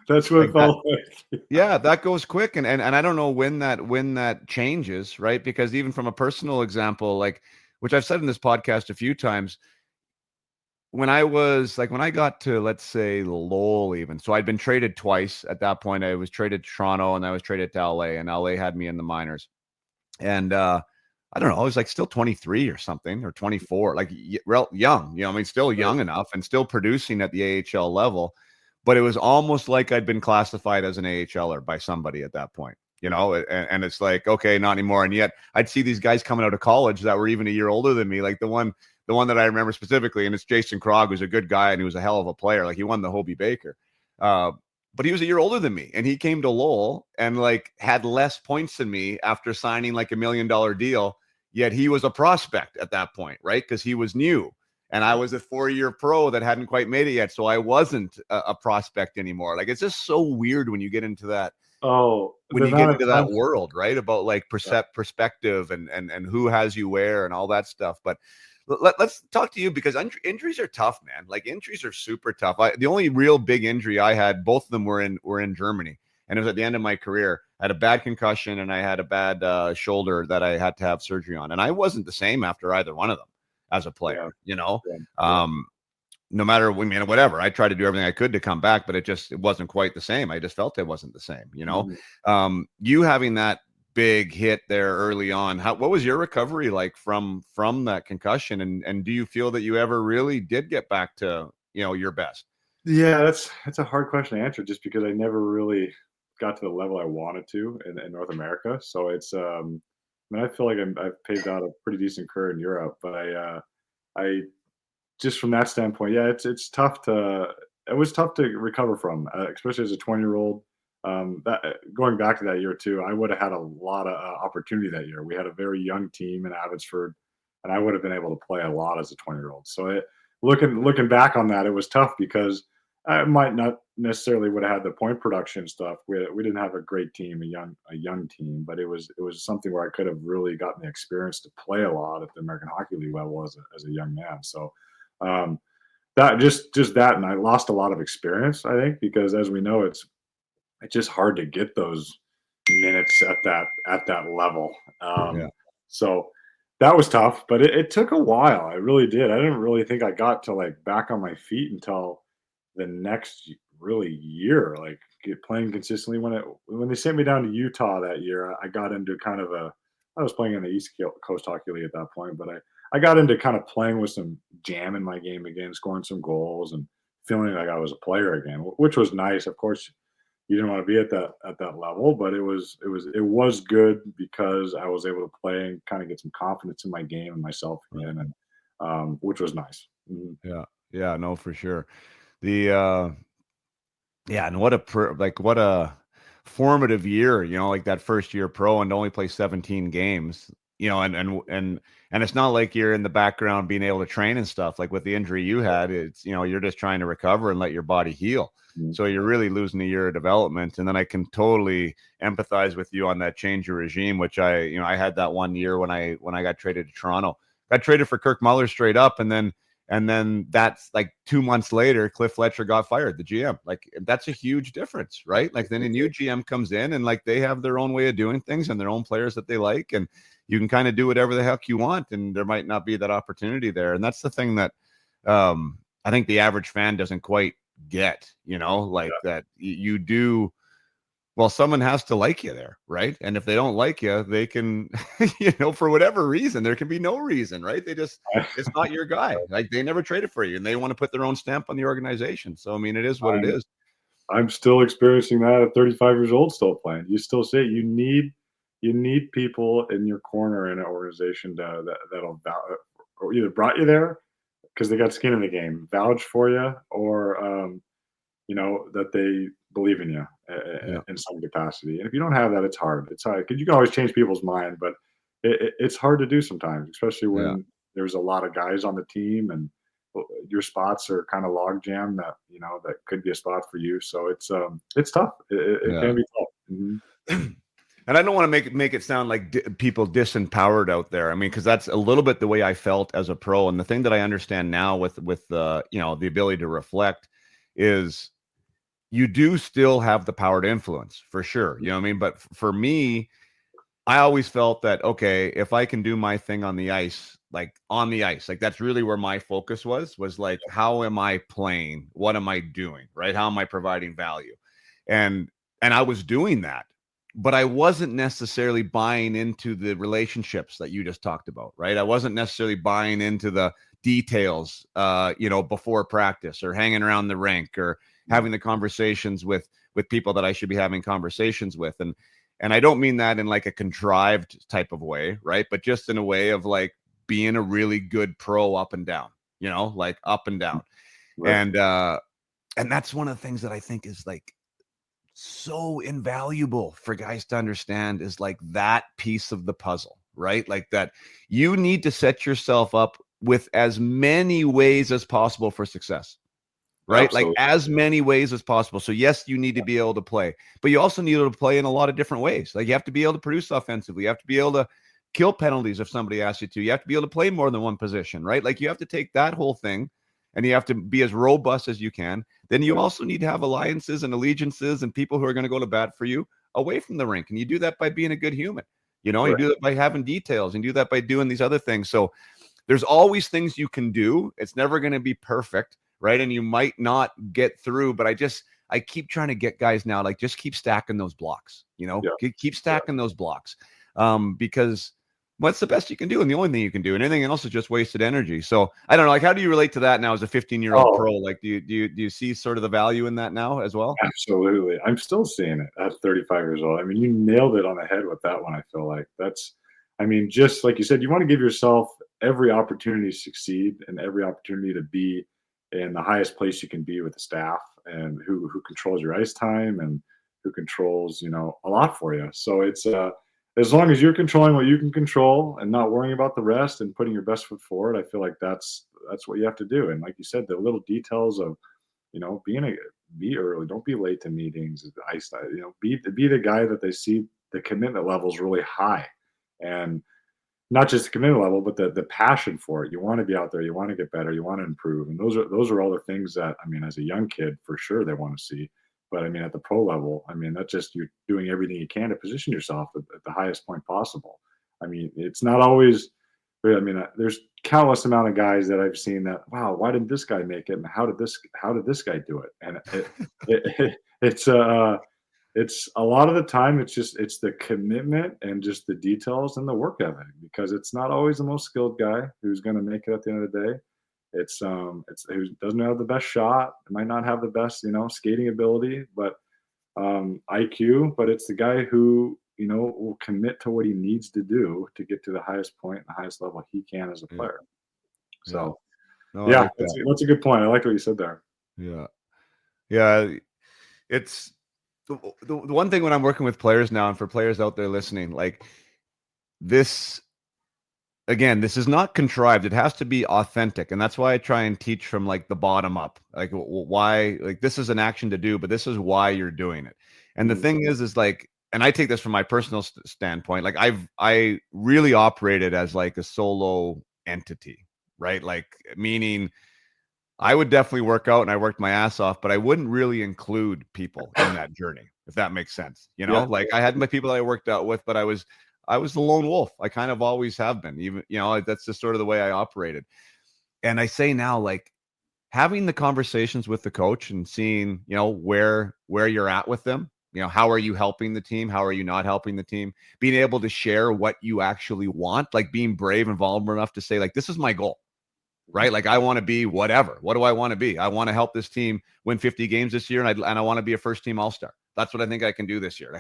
That's what it felt like. Yeah, that goes quick, and I don't know when that changes, right? Because even from a personal example, which I've said in this podcast a few times, when I got to, let's say, Lowell, even, so I'd been traded twice at that point. I was traded to Toronto, and I was traded to LA, and LA had me in the minors. And I don't know, I was still 23 or something, or 24, young, still young enough and still producing at the AHL level. But it was almost like I'd been classified as an AHLer by somebody at that point. and it's like, okay, not anymore. And yet I'd see these guys coming out of college that were even a year older than me. Like the one that I remember specifically, and it's Jason Krog, who's a good guy and he was a hell of a player. Like he won the Hobie Baker. But he was a year older than me, and he came to Lowell and like had less points than me after signing like $1 million deal. Yet he was a prospect at that point, right? Because he was new. And I was a 4-year pro that hadn't quite made it yet. So I wasn't a prospect anymore. Like, it's just so weird when you get into that. Oh, when you get into that world, right? About like perspective and who has you where and all that stuff. But let's talk to you, because injuries are tough, man. Like, injuries are super tough. The only real big injury I had, both of them were in Germany. And it was at the end of my career. I had a bad concussion and I had a bad shoulder that I had to have surgery on. And I wasn't the same after either one of them as a player, no matter whatever. I tried to do everything I could to come back, but it wasn't quite the same. I just felt it wasn't the same, Mm-hmm. You having that big hit there early on, what was your recovery like from that concussion? And do you feel that you ever really did get back to, your best? Yeah, that's a hard question to answer, just because I never really got to the level I wanted to in North America. So it's I feel like I've paved out a pretty decent career in Europe, but I just from that standpoint, yeah, it was tough to recover from, especially as a 20-year-old. That going back to that year too, I would have had a lot of opportunity that year. We had a very young team in Abbotsford, and I would have been able to play a lot as a 20-year-old. So looking back on that, it was tough because I might not necessarily would have had the point production stuff. We didn't have a great team, a young team, but it was something where I could have really gotten the experience to play a lot at the American Hockey League level as a young man. So that just that, and I lost a lot of experience, I think, because as we know, it's just hard to get those minutes at that level. So that was tough, but it took a while. I really did. I didn't really think I got to like back on my feet until the next really year, like playing consistently. When they sent me down to Utah that year, I got into kind of I was playing in the East Coast Hockey League at that point, but I got into kind of playing with some jam in my game again, scoring some goals and feeling like I was a player again, which was nice. Of course, you didn't want to be at that level, but it was good because I was able to play and kind of get some confidence in my game and myself again, and which was nice. Mm-hmm. Yeah, no, for sure. And what a formative year, like that first year pro, and to only play 17 games, and it's not like you're in the background being able to train and stuff. Like with the injury you had, it's, you're just trying to recover and let your body heal. Mm-hmm. So you're really losing a year of development. And then I can totally empathize with you on that change of regime, which I had that one year when I got traded to Toronto. Got traded for Kirk Muller straight up, and then that's like 2 months later, Cliff Fletcher got fired, the GM. Like, that's a huge difference, right? Like, then a new GM comes in and like they have their own way of doing things and their own players that they like, and you can kind of do whatever the heck you want, and there might not be that opportunity there. And that's the thing that I think the average fan doesn't quite get, that you do. Well, someone has to like you there, right? And if they don't like you, they can, for whatever reason, there can be no reason, right? It's not your guy. Like, they never traded for you, and they want to put their own stamp on the organization. So, I mean, it is what it is. I'm still experiencing that at 35 years old, still playing. You still say you need people in your corner in an organization that'll or either brought you there because they got skin in the game, vouch for you, or that they believe in you in some capacity. And if you don't have that, it's hard. It's hard because you can always change people's mind, but it's hard to do sometimes, especially when there's a lot of guys on the team and your spots are kind of log jam that could be a spot for you. So it's tough. It can be tough. Mm-hmm. And I don't want to make it sound like people disempowered out there. I mean, because that's a little bit the way I felt as a pro. And the thing that I understand now with the ability to reflect is you do still have the power to influence, for sure. You know what I mean? But for me, I always felt that, okay, if I can do my thing on the ice, like that's really where my focus was like, how am I playing? What am I doing? Right? How am I providing value? And I was doing that, but I wasn't necessarily buying into the relationships that you just talked about, right? I wasn't necessarily buying into the details, before practice or hanging around the rink or having the conversations with people that I should be having conversations with. And I don't mean that in like a contrived type of way, right? But just in a way of like being a really good pro up and down, like up and down. Right. And that's one of the things that I think is like so invaluable for guys to understand, is like that piece of the puzzle, right? Like that you need to set yourself up with as many ways as possible for success, right? Absolutely. Like as many ways as possible. So yes, you need to be able to play, but you also need to play in a lot of different ways. Like you have to be able to produce offensively. You have to be able to kill penalties if somebody asks you to. You have to be able to play more than one position, right? Like you have to take that whole thing and you have to be as robust as you can. Then you also need to have alliances and allegiances and people who are going to go to bat for you away from the rink. And you do that by being a good human. You do that by having details, and you do that by doing these other things. So there's always things you can do. It's never going to be perfect, right? And you might not get through, but I keep trying to get guys now, like just keep stacking those blocks, keep stacking those blocks. Because what's the best you can do? And the only thing you can do, and anything else is just wasted energy. So I don't know, like, how do you relate to that now as a 15-year-old pro? Like, do you see sort of the value in that now as well? Absolutely. I'm still seeing it at 35 years old. I mean, you nailed it on the head with that one. I feel like just like you said, you want to give yourself every opportunity to succeed and every opportunity to be in the highest place you can be with the staff and who controls your ice time and who controls, a lot for you. So it's, as long as you're controlling what you can control and not worrying about the rest and putting your best foot forward, I feel like that's what you have to do. And like you said, the little details of, be early, don't be late to meetings. Be the guy that they see the commitment level is really high, and not just the commitment level, but the passion for it. You want to be out there, you want to get better, you want to improve, and those are all the things that as a young kid for sure they want to see. But at the pro level, that's just you're doing everything you can to position yourself at the highest point possible. It's not always. There's countless amount of guys that I've seen that, wow, why didn't this guy make it, and how did this guy do it? And it's a lot of the time it's the commitment and just the details and the work ethic, because it's not always the most skilled guy who's going to make it at the end of the day. It's who doesn't have the best shot, it might not have the best skating ability, but IQ, but it's the guy who will commit to what he needs to do to get to the highest point and the highest level he can as a player. So, No, I like that. that's a good point. I like what you said there. Yeah. It's the one thing when I'm working with players now, and for players out there listening, like this, again, this is not contrived. It has to be authentic. And that's why I try and teach from like the bottom up, like why, like this is an action to do, but this is why you're doing it. And the thing is like, and I take this from my personal standpoint, like I really operated as like a solo entity, right? Like meaning I would definitely work out and I worked my ass off, but I wouldn't really include people in that journey, if that makes sense. Like I had my people that I worked out with, but I was the lone wolf. I kind of always have been, even, that's just sort of the way I operated. And I say now, like having the conversations with the coach and seeing, where you're at with them, how are you helping the team? How are you not helping the team? Being able to share what you actually want, like being brave and vulnerable enough to say, like, this is my goal, right? Like I want to be whatever. What do I want to be? I want to help this team win 50 games this year. And I want to be a first team all-star. That's what I think I can do this year.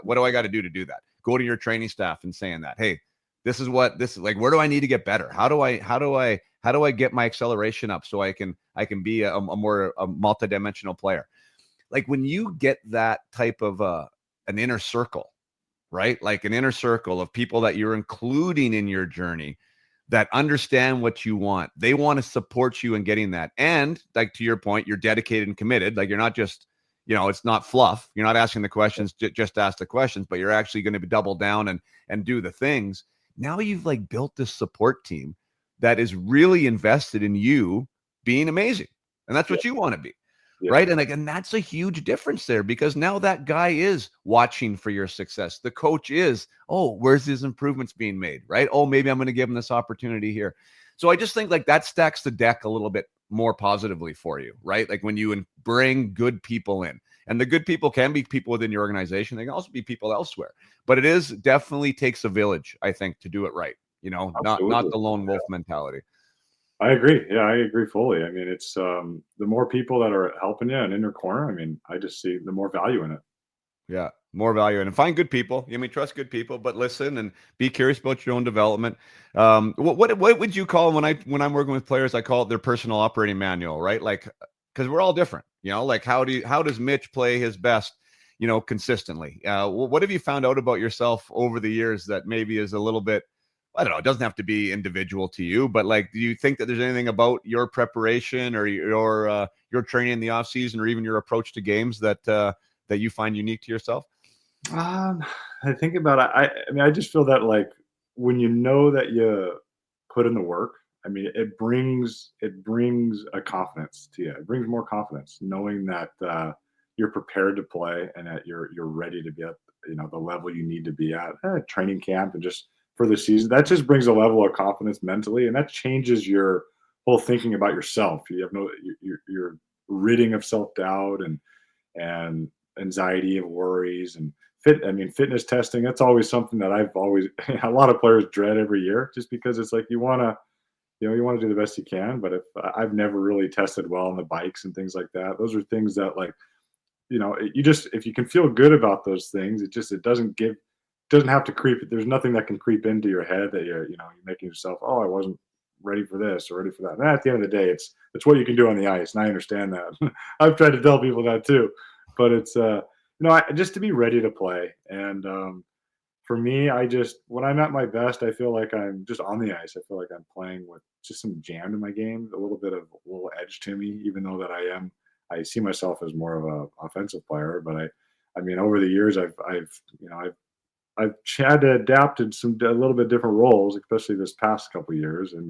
What do I got to do do that? Go to your training staff and saying that, hey, this is like, where do I need to get better? How do I get my acceleration up so I can be a more multidimensional player? Like when you get that type of an inner circle, right? Like an inner circle of people that you're including in your journey that understand what you want. They want to support you in getting that. And like, to your point, you're dedicated and committed. Like you're not just, it's not fluff. You're not asking the questions, just ask the questions, but you're actually going to double down and do the things. Now you've like built this support team that is really invested in you being amazing. And that's what you want to be. Yeah. Right. And that's a huge difference there, because now that guy is watching for your success. The coach is, oh, where's his improvements being made? Right. Oh, maybe I'm going to give him this opportunity here. So I just think like that stacks the deck a little bit more positively for you. Right. Like when you bring good people in, and the good people can be people within your organization. They can also be people elsewhere, but it is definitely takes a village, I think, to do it right. Not the lone wolf mentality. I agree. Yeah, I agree fully. It's the more people that are helping you and in your corner, I just see the more value in it. Yeah, more value and find good people. Trust good people, but listen and be curious about your own development. What would you call when I'm working with players? I call it their personal operating manual, right? Like, because we're all different, like how does Mitch play his best, consistently? What have you found out about yourself over the years that maybe is a little bit, I don't know, it doesn't have to be individual to you, but like, do you think that there's anything about your preparation or your training in the off season or even your approach to games that you find unique to yourself? I think about it. I just feel that like when you know that you put in the work, it brings a confidence to you. It brings more confidence knowing that you're prepared to play and that you're ready to be at the level you need to be at training camp and just for the season. That just brings a level of confidence mentally, and that changes your whole thinking about yourself. You have you're ridding of self doubt and anxiety and worries and fitness testing. That's always something that I've always a lot of players dread every year, just because it's like you want to do the best you can. But if I've never really tested well on the bikes and things like that, those are things that like you just if you can feel good about those things, it doesn't have to creep. There's nothing that can creep into your head that you're making yourself, oh, I wasn't ready for this or ready for that. And at the end of the day, it's what you can do on the ice, and I understand that. I've tried to tell people that too, but it's just to be ready to play. And for me, when I'm at my best, I feel like I'm just on the ice. I feel like I'm playing with just some jam in my game, a little edge to me, even though that I see myself as more of a offensive player. But over the years, I've had to adapt in a little bit different roles, especially this past couple of years. And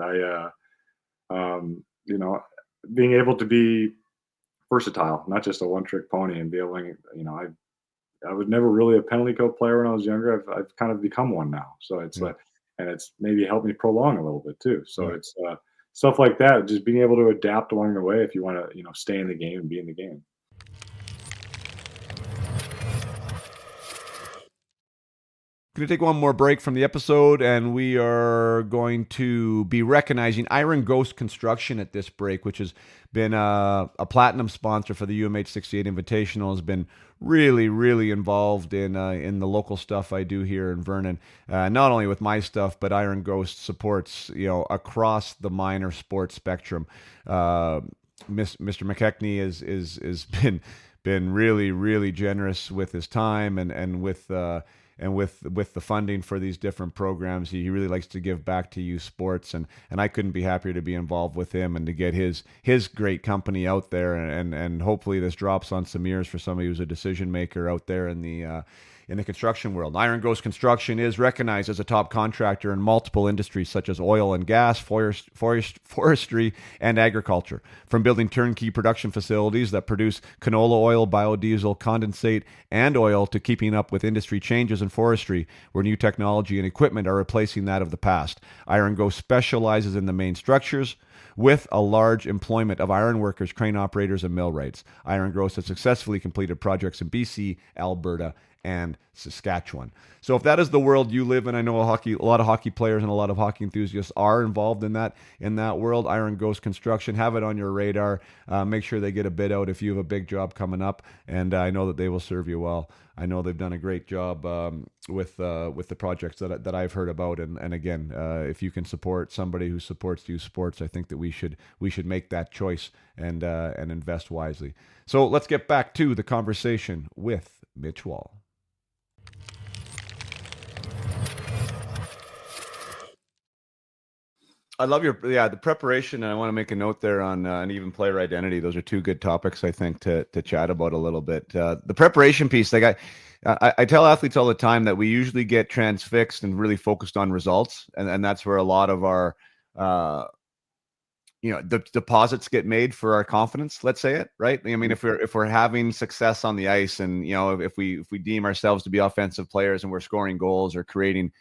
being able to be versatile, not just a one-trick pony, and be able to, I was never really a penalty kill player when I was younger. I've kind of become one now. So it's and it's maybe helped me prolong a little bit too. So it's stuff like that, just being able to adapt along the way if you want to, stay in the game and be in the game. Going to take one more break from the episode, and we are going to be recognizing Iron Ghost Construction at this break, which has been a platinum sponsor for the UMH68 Invitational, has been really, really involved in the local stuff I do here in Vernon. Not only with my stuff, but Iron Ghost supports across the minor sports spectrum. Mr. McKechnie is been really, really generous with his time and with the funding for these different programs. He really likes to give back to youth sports, and I couldn't be happier to be involved with him and to get his great company out there, and hopefully this drops on some ears for somebody who's a decision maker out there in the construction world. Iron Ghost Construction is recognized as a top contractor in multiple industries such as oil and gas, forestry, and agriculture. From building turnkey production facilities that produce canola oil, biodiesel, condensate, and oil, to keeping up with industry changes in forestry where new technology and equipment are replacing that of the past. Iron Ghost specializes in the main structures, with a large employment of iron workers, crane operators, and millwrights. Iron Ghost has successfully completed projects in BC, Alberta, and Saskatchewan. So if that is the world you live in, I know a lot of hockey players and a lot of hockey enthusiasts are involved in that world. Iron Ghost Construction, have it on your radar. Make sure they get a bid out if you have a big job coming up, and I know that they will serve you well. I know they've done a great job with the projects that I've heard about, and again, if you can support somebody who supports youth sports, I think that we should make that choice and invest wisely. So let's get back to the conversation with Mitch Wahl. I love the preparation, and I want to make a note there on an even player identity. Those are two good topics, I think, to chat about a little bit. The preparation piece, like I tell athletes all the time that we usually get transfixed and really focused on results, and that's where a lot of our the deposits get made for our confidence. Let's say it right. I mean, if we're having success on the ice, and if we deem ourselves to be offensive players and we're scoring goals or creating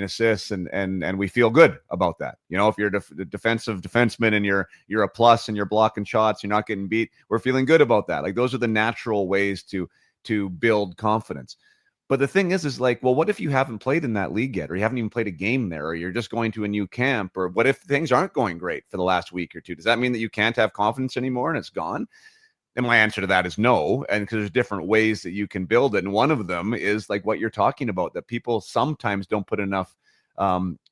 assists, and we feel good about that. If you're a defensive defenseman and you're a plus and you're blocking shots, you're not getting beat, we're feeling good about that. Like, those are the natural ways to build confidence. But the thing is like, well, what if you haven't played in that league yet, or you haven't even played a game there, or you're just going to a new camp, or what if things aren't going great for the last week or two? Does that mean that you can't have confidence anymore and it's gone? And my answer to that is no. And because there's different ways that you can build it. And one of them is like what you're talking about, that people sometimes don't put enough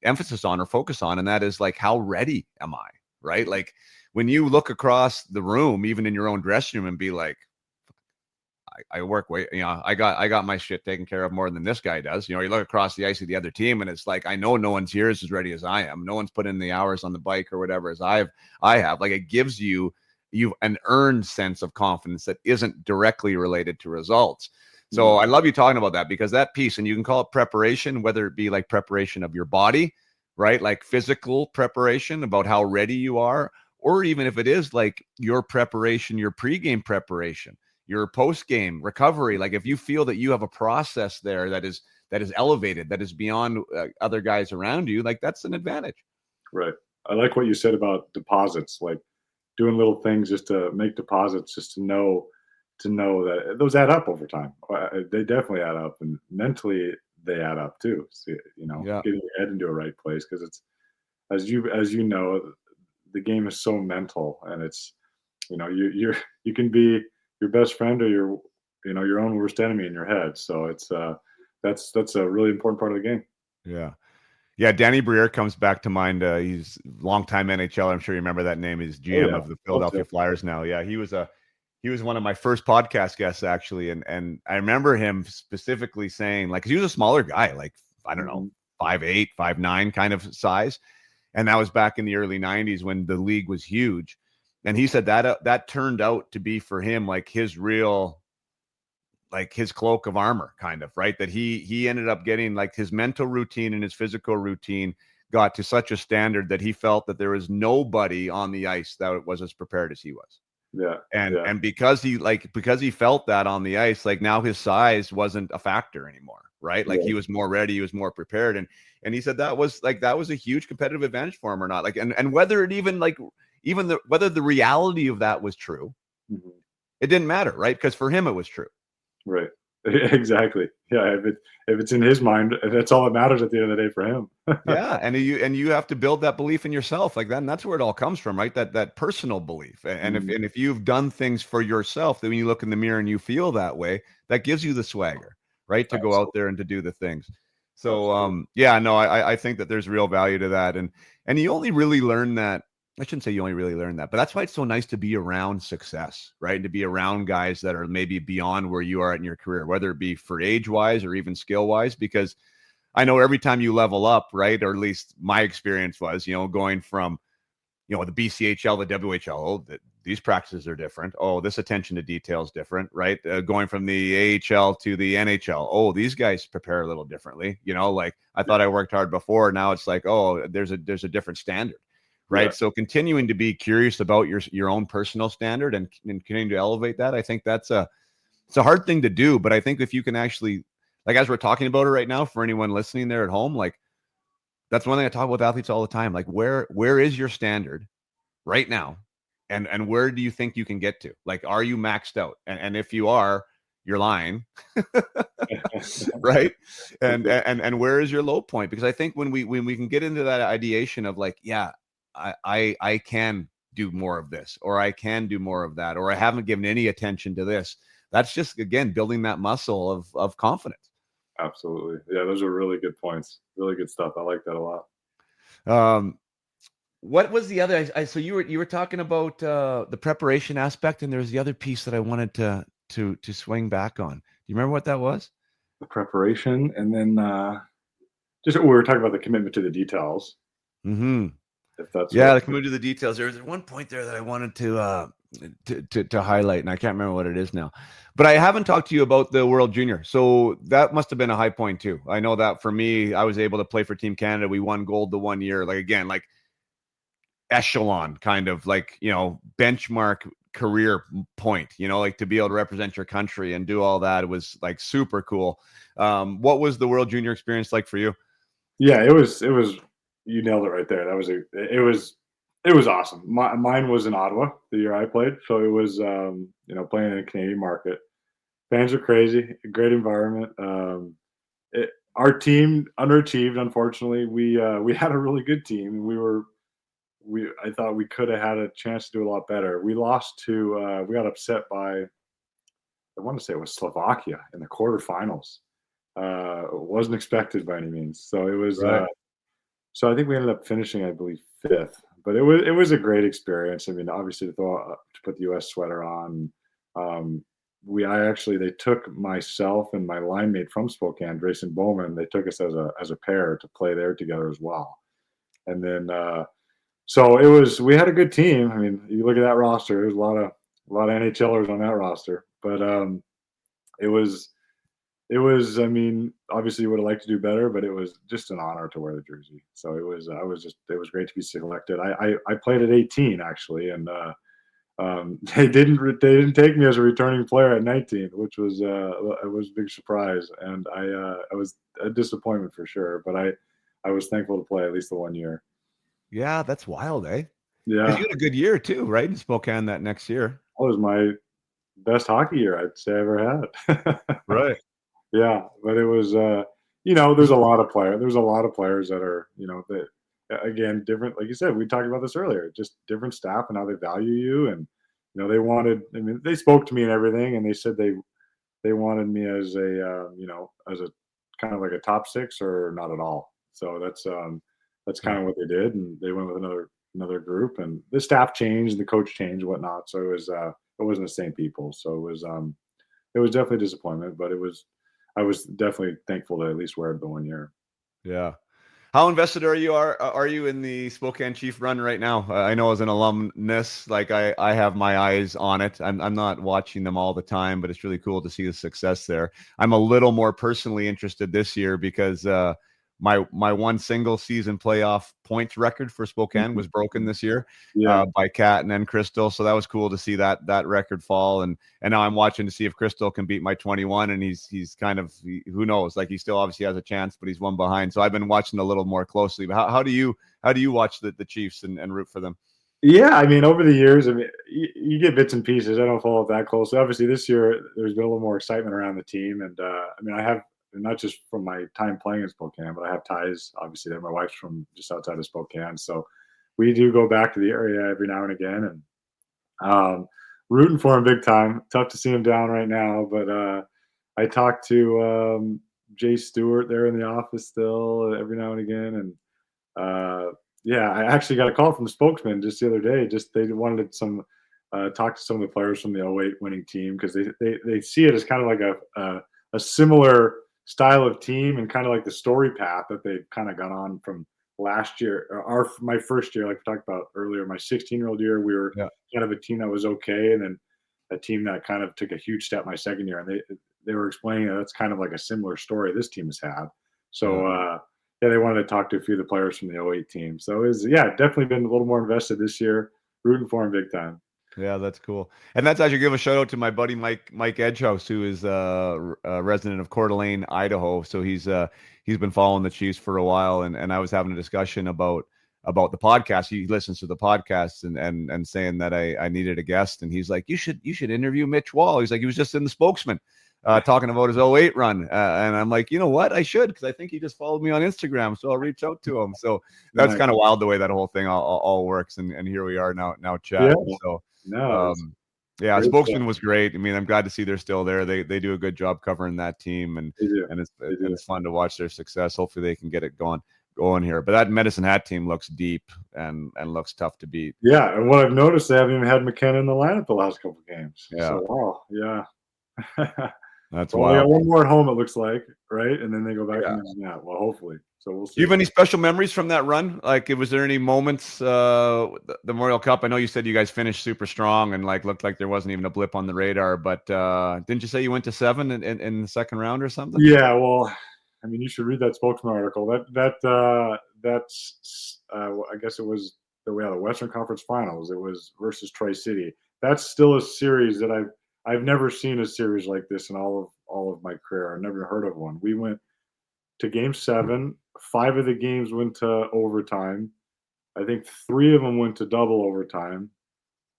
emphasis on or focus on. And that is like, how ready am I? Right? Like when you look across the room, even in your own dressing room, and be like, I work way, I got my shit taken care of more than this guy does. You look across the ice at the other team, and it's like, I know no one's here as ready as I am. No one's put in the hours on the bike or whatever as I have. Like, it gives you an earned sense of confidence that isn't directly related to results. So I love you talking about that, because that piece, and you can call it preparation, whether it be like preparation of your body, right? Like physical preparation about how ready you are, or even if it is like your preparation, your pregame preparation, your post-game recovery. Like if you feel that you have a process there that is elevated, that is beyond other guys around you, like that's an advantage. Right. I like what you said about deposits, like doing little things just to make deposits, just to know that those add up over time. They definitely add up, and mentally they add up too. So, Yeah. getting your head into a right place, because it's, as you know, the game is so mental, and it's, you can be your best friend or your own worst enemy in your head. So it's that's a really important part of the game. Yeah. Yeah, Danny Briere comes back to mind. He's a longtime NHL. I'm sure you remember that name. He's Oh GM yeah, of the Philadelphia Flyers now. Yeah, he was one of my first podcast guests, actually, and I remember him specifically saying, like, 'cause he was a smaller guy, like, I don't know, 5'8", 5'9" kind of size, and that was back in the early '90s when the league was huge. And he said that that turned out to be for him like his real, like his cloak of armor, kind of, right? That he ended up getting, like, his mental routine and his physical routine got to such a standard that he felt that there was nobody on the ice that was as prepared as he was. Yeah, And because he felt that on the ice, like now his size wasn't a factor anymore, right? Like he was more ready, he was more prepared. And he said that was a huge competitive advantage for him or not. Like, and whether it even whether the reality of that was true, it didn't matter, right? Because for him it was true. Right. Exactly. Yeah. If it's in his mind, that's all that matters at the end of the day for him. Yeah, and you have to build that belief in yourself, like that, and that's where it all comes from, right? That personal belief. And if you've done things for yourself, that when you look in the mirror and you feel that way, that gives you the swagger, right, to go out there and to do the things. So yeah, no, I think that there's real value to that, and you only really learn that. I shouldn't say you only really learn that, but that's why it's so nice to be around success, right? And to be around guys that are maybe beyond where you are in your career, whether it be for age wise or even skill wise, because I know every time you level up, right? Or at least my experience was, going from, the BCHL, the WHL, these practices are different. Oh, this attention to detail is different, right? Going from the AHL to the NHL. Oh, these guys prepare a little differently. Like I thought I worked hard before. Now it's like, oh, there's a different standard, right? Yeah. So continuing to be curious about your own personal standard and continuing to elevate that, I think it's a hard thing to do. But I think if you can actually, like, as we're talking about it right now, for anyone listening there at home, like, that's one thing I talk about with athletes all the time. Like, where is your standard right now? And where do you think you can get to? Like, are you maxed out? And if you are, you're lying. Right. And where is your low point? Because I think when we can get into that ideation of like, yeah, I can do more of this, or I can do more of that, or I haven't given any attention to this. That's just, again, building that muscle of confidence. Absolutely. Yeah, those are really good points. Really good stuff. I like that a lot. What was the other? So you were talking about the preparation aspect, and there's the other piece that I wanted to swing back on. Do you remember what that was? The preparation, and then just we were talking about the commitment to the details. Mm-hmm. If that's the commitment to the details. There was one point there that I wanted to highlight, and I can't remember what it is now. But I haven't talked to you about the World Junior, so that must have been a high point too. I know that for me, I was able to play for Team Canada. We won gold the 1 year. Like, again, like echelon kind of, like, benchmark career point, like to be able to represent your country and do all that was like super cool. What was the World Junior experience like for you? Yeah, it was you nailed it right there. It was awesome. Mine was in Ottawa the year I played, so it was playing in a Canadian market. Fans are crazy, great environment. Our team underachieved, unfortunately. We had a really good team. We were I thought we could have had a chance to do a lot better. We lost to we got upset by, I want to say it was Slovakia in the quarterfinals. It wasn't expected by any means. So it was Right. so I think we ended up finishing, I believe, fifth. But it was a great experience. I mean, obviously to put the U.S. sweater on. Um, they took myself and my line mate from Spokane, Drayson Bowman. They took us as a pair to play there together as well. And then so we had a good team. I mean, you look at that roster. There's a lot of NHLers on that roster, but it was it was, I mean, obviously would have liked to do better, but it was just an honor to wear the jersey. So it was great to be selected. I played at 18 actually, and they didn't take me as a returning player at 19, which was it was a big surprise, and I was a disappointment for sure. But I was thankful to play at least the 1 year. Yeah, that's wild, eh? Because you Yeah, had a good year too, right? In Spokane that next year. that was my best hockey year I'd say I ever had. Right. Yeah, but it was, there's a lot of players that are, that again, different, like you said, we talked about this earlier, just different staff and how they value you. And, I mean, they spoke to me and everything, and they said they wanted me as as a kind of like a top six or not at all. So that's kind Yeah. of what they did. And they went with another group, and the staff changed, the coach changed, whatnot. So it wasn't the same people. So it was definitely a disappointment, but I was definitely thankful to at least wear it the 1 year. Yeah. How invested are you in the Spokane Chief run right now? I know as an alumnus, like I have my eyes on it. I'm not watching them all the time, but it's really cool to see the success there. I'm a little more personally interested this year because my one single season playoff points record for Spokane was broken this year Yeah, by Kat and then Crystal. So that was cool to see that record fall. And now I'm watching to see if Crystal can beat my 21. And he's kind of who knows? Like he still obviously has a chance, but he's one behind. So I've been watching a little more closely. But how do you watch the Chiefs and root for them? yeah. I mean, over the years, I mean, you get bits and pieces. I don't follow it that closely. Obviously, this year there's been a little more excitement around the team, and I mean, I have not just from my time playing in Spokane, but I have ties obviously there. My wife's from just outside of Spokane, so we do go back to the area every now and again, and rooting for him big time. Tough to see him down right now, but I talk to Jay Stewart there in the office still every now and again, and yeah, I actually got a call from the spokesman just the other day. Just they wanted some talk to some of the players from the '08 winning team because they see it as kind of like a similar style of team and kind of like the story path that they've kind of gone on from last year. My first year, like we talked about earlier, my 16-year-old year, we were Yeah. kind of a team that was okay, and then a team that kind of took a huge step my second year, and they were explaining that that's kind of like a similar story this team has had. So. Yeah. Yeah, they wanted to talk to a few of the players from the '08 team. So yeah, definitely been a little more invested this year, rooting for him big time. Yeah, that's cool. And that's actually give a shout out to my buddy Mike Edgehouse, who is a resident of Coeur d'Alene, Idaho. So he's been following the Chiefs for a while, and I was having a discussion about the podcast. He listens to the podcast and saying that I needed a guest, and he's like, you should interview Mitch Wahl. He's like, he was just in the Spokesman. Talking about his '08 run. And I'm like, you know what? I should, because I think he just followed me on Instagram. So I'll reach out to him. So that's Nice. kind of wild the way that whole thing all works. And here we are now Yeah, chatting. So no, it's yeah, great Spokesman stuff. was great. I mean, I'm glad to see they're still there. They do a good job covering that team, and They do. and it's They do. it's fun to watch their success. Hopefully, they can get it going here. But that Medicine Hat team looks deep and looks tough to beat. Yeah, and what I've noticed, they haven't even had McKenna in the lineup the last couple of games. Yeah, So wow, yeah. that's Well, they got wild. one more at home, it looks like, right? And then they go back Yeah. to Medicine Hat. Well, hopefully. So we'll Do you see. have any special memories from that run? Like, was there any moments, the Memorial Cup? I know you said you guys finished super strong and like looked like there wasn't even a blip on the radar, but didn't you say you went to 7 in the second round or something? Yeah, well, I mean, you should read that spokesman article. That's I guess it was the Western Conference Finals. It was versus Tri City. That's still a series that I've never seen a series like this in all of my career. I've never heard of one. We went to Game 7. 5 of the games went to overtime. I think 3 of them went to double overtime,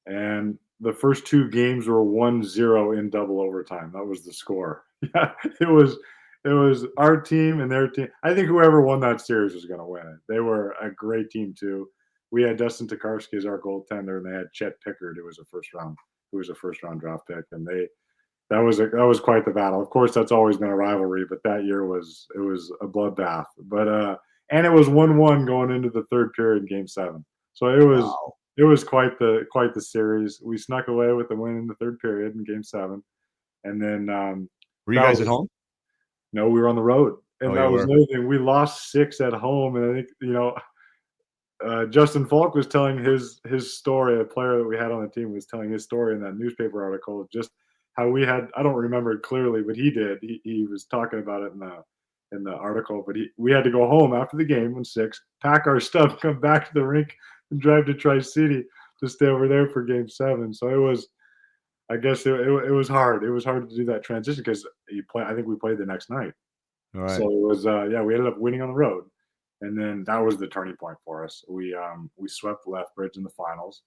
and the first 2 games were 1-0 in double overtime. That was the score. Yeah, it was our team and their team. I think whoever won that series was going to win it. They were a great team too. we had Dustin Tokarski as our goaltender, and they had Chet Pickard, who was a first round draft pick, and that was quite the battle. Of course, that's always been a rivalry, but that year it was a bloodbath. But and it was 1-1 going into the third period, Game 7. So Wow. it was quite the series. We snuck away with the win in the third period in Game 7, and then Were you that guys at was home? no, we were on the road, Oh, and that you was were. another thing. We lost 6 at home, and I think Justin Falk was telling his story. A player that we had on the team was telling his story in that newspaper article of just how we had. I don't remember it clearly, but he did. He was talking about it in the article. But we had to go home after the game in 6, pack our stuff, come back to the rink, and drive to Tri-City to stay over there for Game 7. So it was. I guess it was hard. It was hard to do that transition because I think we played the next night. All So right. it was we ended up winning on the road, and then that was the turning point for us. We swept Lethbridge in the finals,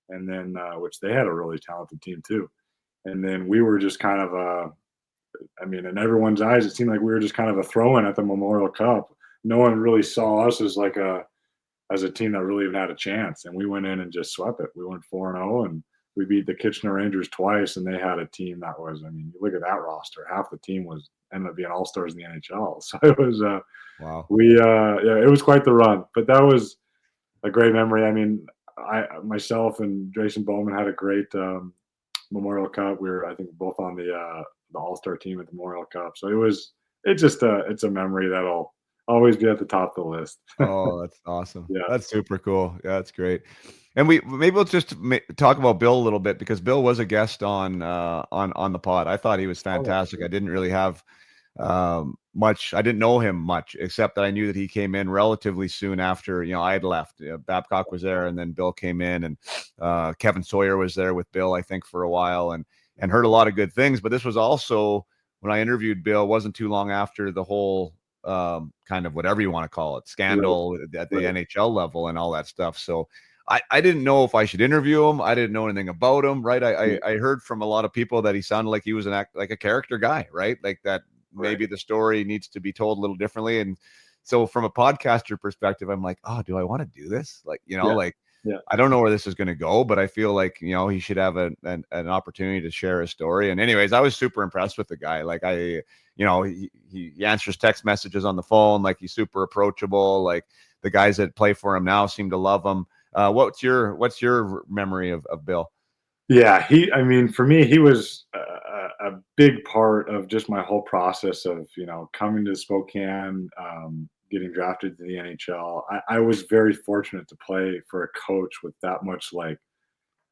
and then which they had a really talented team too, and then we were just kind of in everyone's eyes, it seemed like we were just kind of a throw-in at the Memorial Cup. No one really saw us as as a team that really even had a chance, and we went in and just swept it. We went 4-0, and we beat the Kitchener Rangers twice, and they had a team that was. You look at that roster. Half the team ended up being all stars in the NHL. So it was. Wow. It was quite the run, but that was a great memory. Myself and Jason Bowman had a great Memorial Cup. We were, I think, both on the All-Star team at the Memorial Cup. So it's a memory that'll always be at the top of the list. Oh, that's awesome. Yeah. That's super cool. Yeah, that's great. And maybe we'll just talk about Bill a little bit, because Bill was a guest on the pod. I thought he was fantastic. I didn't really have much. I didn't know him much, except that I knew that he came in relatively soon after I had left. Babcock was there, and then Bill came in, and Kevin Sawyer was there with Bill, I think, for a while, and heard a lot of good things. But this was also, when I interviewed Bill, wasn't too long after the whole kind of, whatever you want to call it, scandal at the NHL level and all that stuff. So I didn't know if I should interview him. I didn't know anything about him, right? I heard from a lot of people that he sounded like he was like a character guy, right? Like that maybe the story needs to be told a little differently. And so from a podcaster perspective, I'm like, oh, do I want to do this? Like, I don't know where this is going to go, but I feel like, he should have an opportunity to share his story. And anyways, I was super impressed with the guy. Like he answers text messages on the phone. Like, he's super approachable. Like, the guys that play for him now seem to love him. What's your memory of Bill? Yeah, for me, he was a big part of just my whole process of, coming to Spokane, getting drafted to the NHL. I was very fortunate to play for a coach with that much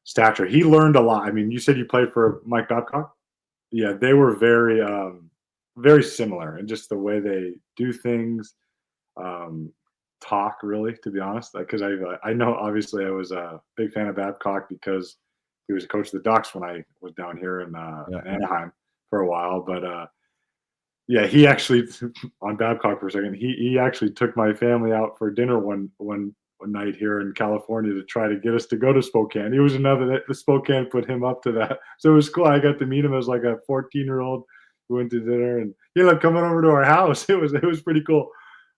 stature. He learned a lot. You said you played for Mike Babcock? Yeah, they were very similar in just the way they do things, talk, really, to be honest. Because I know, obviously, I was a big fan of Babcock because he was a coach of the Ducks when I was down here in Anaheim for a while. But he actually, on Babcock for a second, he actually took my family out for dinner one night here in California to try to get us to go to Spokane. He was the Spokane put him up to that. So it was cool. I got to meet him as like a 14-year-old who went to dinner, and he ended up coming over to our house. It was pretty cool,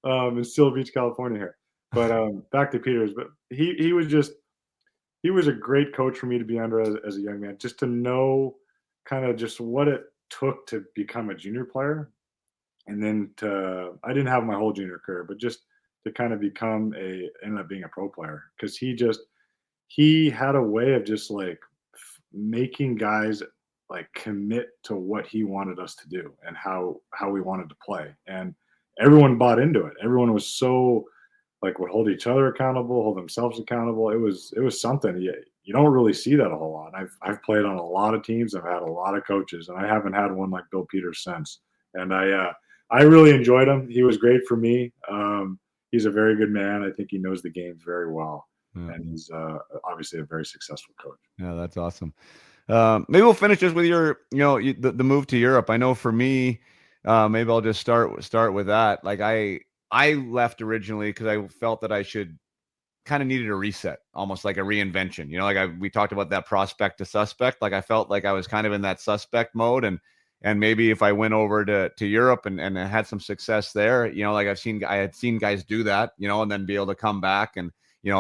in Seal Beach, California here. But back to Peters, but he was a great coach for me to be under as a young man, just to know kind of just what it took to become a junior player. And then I didn't have my whole junior career, but just to kind of ended up being a pro player. Cause he had a way of just making guys commit to what he wanted us to do and how we wanted to play. And everyone bought into it. Everyone was so would hold each other accountable, hold themselves accountable. It was something. You don't really see that a whole lot. I've played on a lot of teams. I've had a lot of coaches, and I haven't had one like Bill Peters since. And I really enjoyed him. He was great for me. He's a very good man. I think he knows the game very well, and he's obviously a very successful coach. Yeah, that's awesome. Maybe we'll finish just with your, the move to Europe. I know for me, maybe I'll just start with that. Like I left originally because I felt that I kind of needed a reset, almost like a reinvention. We talked about that prospect to suspect. Like, I felt like I was kind of in that suspect mode, and maybe if I went over to Europe and had some success there, I had seen guys do that, and then be able to come back and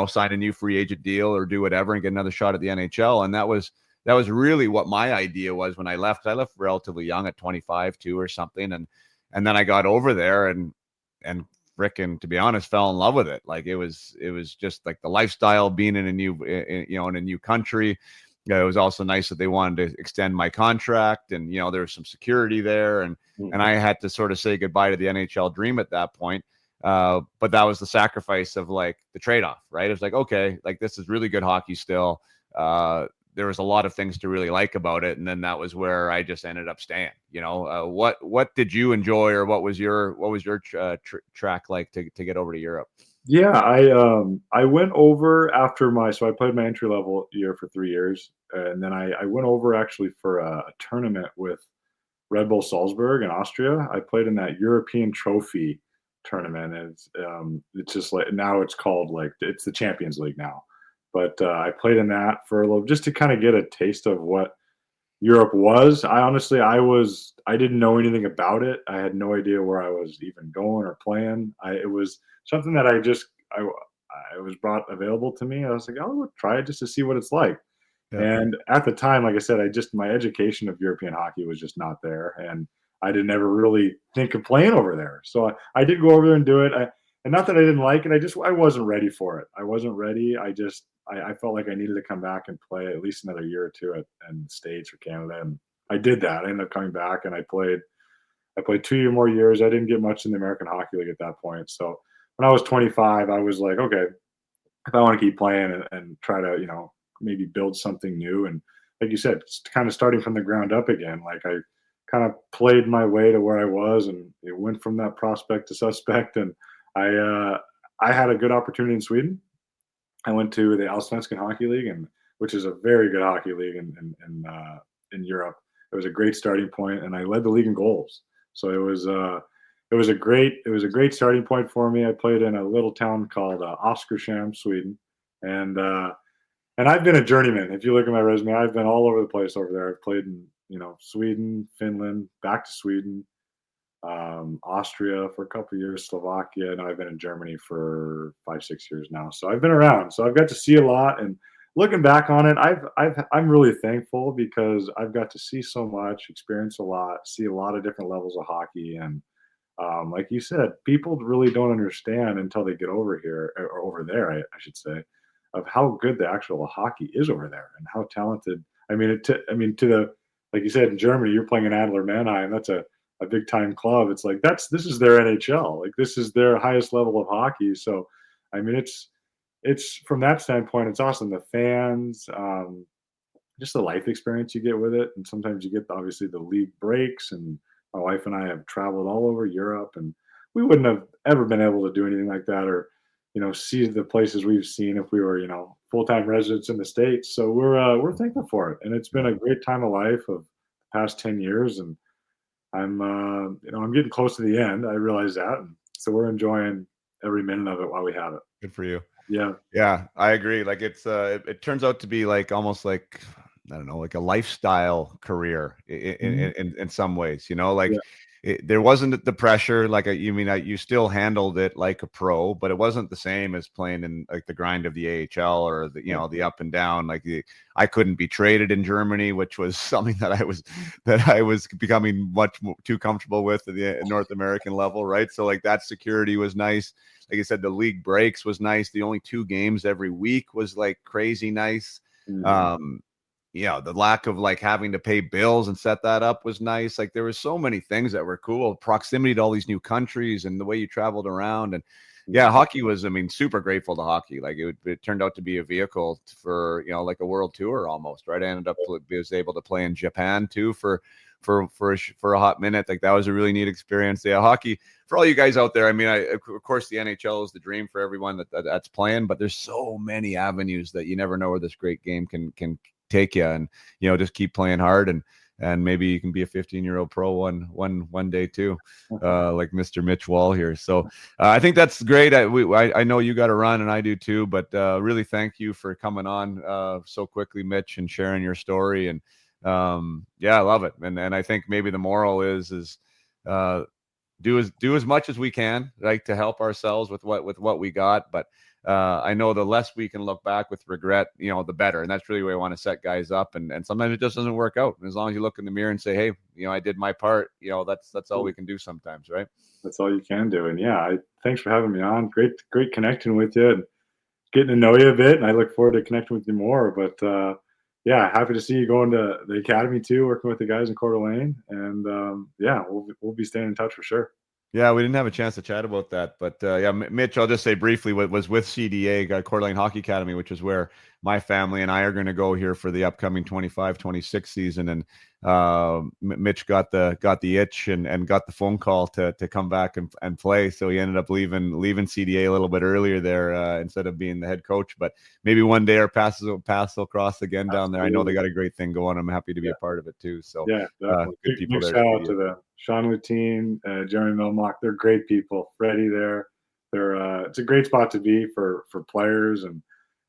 sign a new free agent deal or do whatever and get another shot at the NHL. And that was really what my idea was when I left. I left relatively young at 25 too or something. And then I got over there and frickin', to be honest, fell in love with it. Like it was just like the lifestyle, being in a new country. It was also nice that they wanted to extend my contract, and there was some security there, and I had to sort of say goodbye to the NHL dream at that point. But that was the sacrifice of like the trade-off, right? It was like, okay, like this is really good hockey still. There was a lot of things to really like about it, and then that was where I just ended up staying. What did you enjoy, or what was your track like to get over to Europe? Yeah, I went over so I played my entry level year for 3 years, and then I went over actually for a tournament with Red Bull Salzburg in Austria. I played in that European Trophy tournament, and it's just like now it's called like it's the Champions League now. But I played in that for a little, just to kind of get a taste of what Europe was. I didn't know anything about it. I had no idea where I was even going or playing. It was something that I was brought available to me. I was like, I'll try it just to see what it's like. Yeah. And at the time, like I said, my education of European hockey was just not there, and I didn't ever really think of playing over there. So I did go over there and do it. And not that I didn't like it, I wasn't ready for it. I wasn't ready. I felt like I needed to come back and play at least another year or two in the States or Canada, and I did that. I ended up coming back, and I played 2 more years. I didn't get much in the American Hockey League at that point. So when I was 25, I was like, okay, if I want to keep playing and try to, maybe build something new. And like you said, it's kind of starting from the ground up again. Like I kind of played my way to where I was, and it went from that prospect to suspect. And I had a good opportunity in Sweden. I went to the Allsvenskan Hockey League, which is a very good hockey league in Europe. It was a great starting point, and I led the league in goals. So it was a great starting point for me. I played in a little town called Oskarshamn, Sweden, and I've been a journeyman. If you look at my resume, I've been all over the place over there. I've played in Sweden, Finland, back to Sweden, Austria for a couple of years, Slovakia, and I've been in Germany for 5-6 years now. So I've been around. So I've got to see a lot. And looking back on it, I'm really thankful because I've got to see so much, experience a lot, see a lot of different levels of hockey. And like you said, people really don't understand until they get over here or over there, I should say, of how good the actual hockey is over there and how talented. I mean, like you said, in Germany, you're playing in Adler Mannheim. That's a big time club. It's like this is their NHL. Like this is their highest level of hockey. So, I mean, it's from that standpoint, it's awesome. The fans, just the life experience you get with it, and sometimes you get obviously the league breaks. And my wife and I have traveled all over Europe, and we wouldn't have ever been able to do anything like that, or see the places we've seen if we were full-time residents in the States. So we're thankful for it, and it's been a great time of life of the past 10 years, and I'm getting close to the end. I realize that, and so we're enjoying every minute of it while we have it. Good for you. Yeah, I agree. Like it turns out to be like almost like, I don't know, like a lifestyle career in some ways, like there wasn't the pressure. Like you still handled it like a pro, but it wasn't the same as playing in like the grind of the AHL or the up and down. Like I couldn't be traded in Germany, which was something that I was becoming much more, too comfortable with at the North American level. Right. So like that security was nice. Like I said, the league breaks was nice. The only 2 games every week was like crazy nice. Mm-hmm. The lack of like having to pay bills and set that up was nice. Like there was so many things that were cool. Proximity to all these new countries and the way you traveled around. And hockey was, super grateful to hockey. Like it turned out to be a vehicle for, like a world tour almost, right? I ended up was able to play in Japan too for a hot minute. Like that was a really neat experience. Yeah, hockey for all you guys out there. Of course the NHL is the dream for everyone that's playing, but there's so many avenues that you never know where this great game can take you, and just keep playing hard, and maybe you can be a 15-year-old pro one day too, like Mr. Mitch Wahl here. So I think that's great. I know you got to run, and I do too, but really thank you for coming on so quickly, Mitch, and sharing your story. And I love it. And I think maybe the moral is do as much as we can, like, to help ourselves with what we got. But I know the less we can look back with regret, the better. And that's really where I want to set guys up. And sometimes it just doesn't work out. And as long as you look in the mirror and say, hey, I did my part, that's all we can do sometimes, right? That's all you can do. And yeah, thanks for having me on. Great connecting with you and getting to know you a bit. And I look forward to connecting with you more. But yeah, happy to see you going to the academy too, working with the guys in Coeur d'Alene. And yeah, we'll be staying in touch for sure. Yeah, we didn't have a chance to chat about that, but yeah, Mitch, I'll just say briefly, what was with CDA, Coeur d'Alene Hockey Academy, which is where my family and I are going to go here for the upcoming 25-26 season. And Mitch got the itch and got the phone call to come back and play. So he ended up leaving CDA a little bit earlier there instead of being the head coach. But maybe one day our paths will cross again down there. I know they got a great thing going. I'm happy to be a part of it too. So yeah, definitely. Good people Big there. Shout out to the Sean Lutine, Jeremy Milmock. They're great people. Freddie there. It's a great spot to be for players. And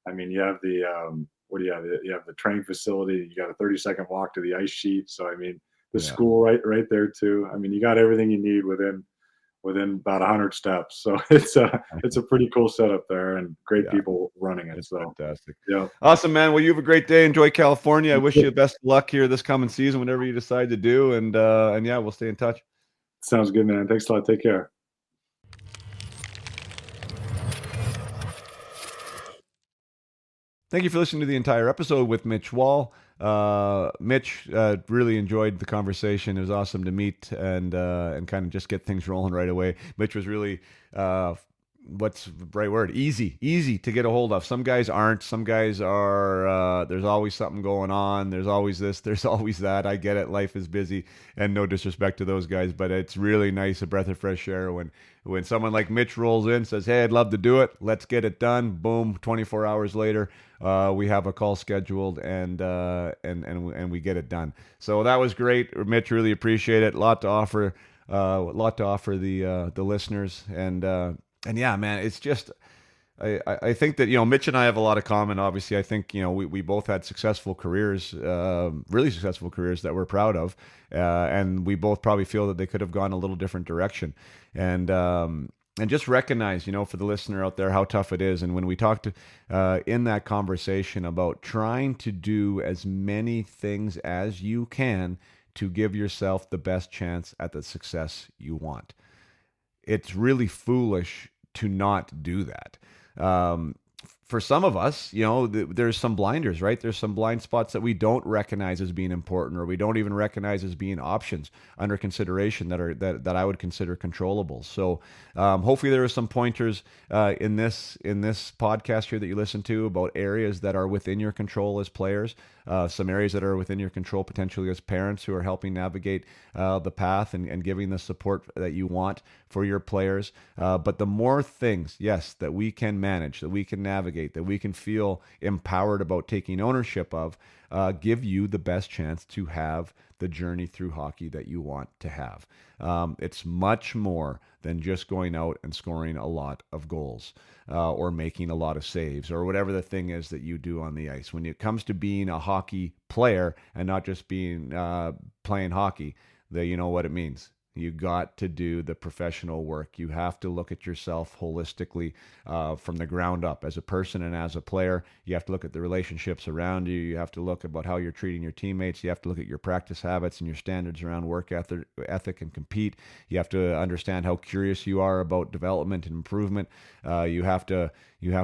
I mean, you have the what do you have? You have the training facility. You got a 30-second walk to the ice sheet. So I mean, the school right there too. I mean, you got everything you need within about 100 steps. So it's a pretty cool setup there and great people running it. It's so fantastic. Yeah. Awesome, man. Well, you have a great day. Enjoy California. I wish you the best of luck here this coming season, whatever you decide to do. And yeah, we'll stay in touch. Sounds good, man. Thanks a lot. Take care. Thank you for listening to the entire episode with Mitch Wahl. Mitch, really enjoyed the conversation. It was awesome to meet and kind of just get things rolling right away. Mitch was really, what's the right word? Easy to get a hold of. Some guys aren't. Some guys are, there's always something going on. There's always this, there's always that. I get it. Life is busy, and no disrespect to those guys, but it's really nice, a breath of fresh air when someone like Mitch rolls in, says, hey, I'd love to do it. Let's get it done. Boom. 24 hours later, we have a call scheduled and we get it done. So that was great. Mitch, really appreciate it. A lot to offer the listeners. And yeah, man, it's just, I think that, Mitch and I have a lot of common. Obviously, I think, we both had successful careers, really successful careers that we're proud of. And we both probably feel that they could have gone a little different direction. And just recognize, for the listener out there, how tough it is. And when we talked in that conversation about trying to do as many things as you can to give yourself the best chance at the success you want, it's really foolish to not do that. For some of us, there's some blinders, right? There's some blind spots that we don't recognize as being important, or we don't even recognize as being options under consideration that I would consider controllable. So hopefully there are some pointers in this podcast here that you listen to about areas that are within your control as players, some areas that are within your control potentially as parents who are helping navigate the path and giving the support that you want for your players. But the more things, yes, that we can manage, that we can navigate, that we can feel empowered about taking ownership of, give you the best chance to have the journey through hockey that you want to have. It's much more than just going out and scoring a lot of goals or making a lot of saves or whatever the thing is that you do on the ice. When it comes to being a hockey player and not just being playing hockey, you know what it means. You got to do the professional work. You have to look at yourself holistically from the ground up as a person and as a player. You have to look at the relationships around you. You have to look about how you're treating your teammates. You have to look at your practice habits and your standards around work ethic and compete. You have to understand how curious you are about development and improvement. You have to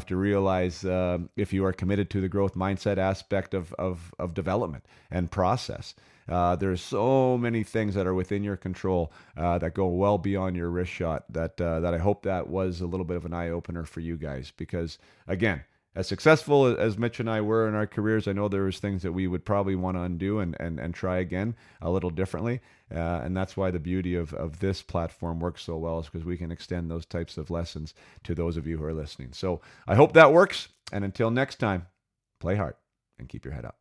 realize if you are committed to the growth mindset aspect of development and process. There's so many things that are within your control that go well beyond your wrist shot that I hope that was a little bit of an eye-opener for you guys. Because, again, as successful as Mitch and I were in our careers, I know there was things that we would probably want to undo and try again a little differently. And that's why the beauty of this platform works so well, is because we can extend those types of lessons to those of you who are listening. So I hope that works. And until next time, play hard and keep your head up.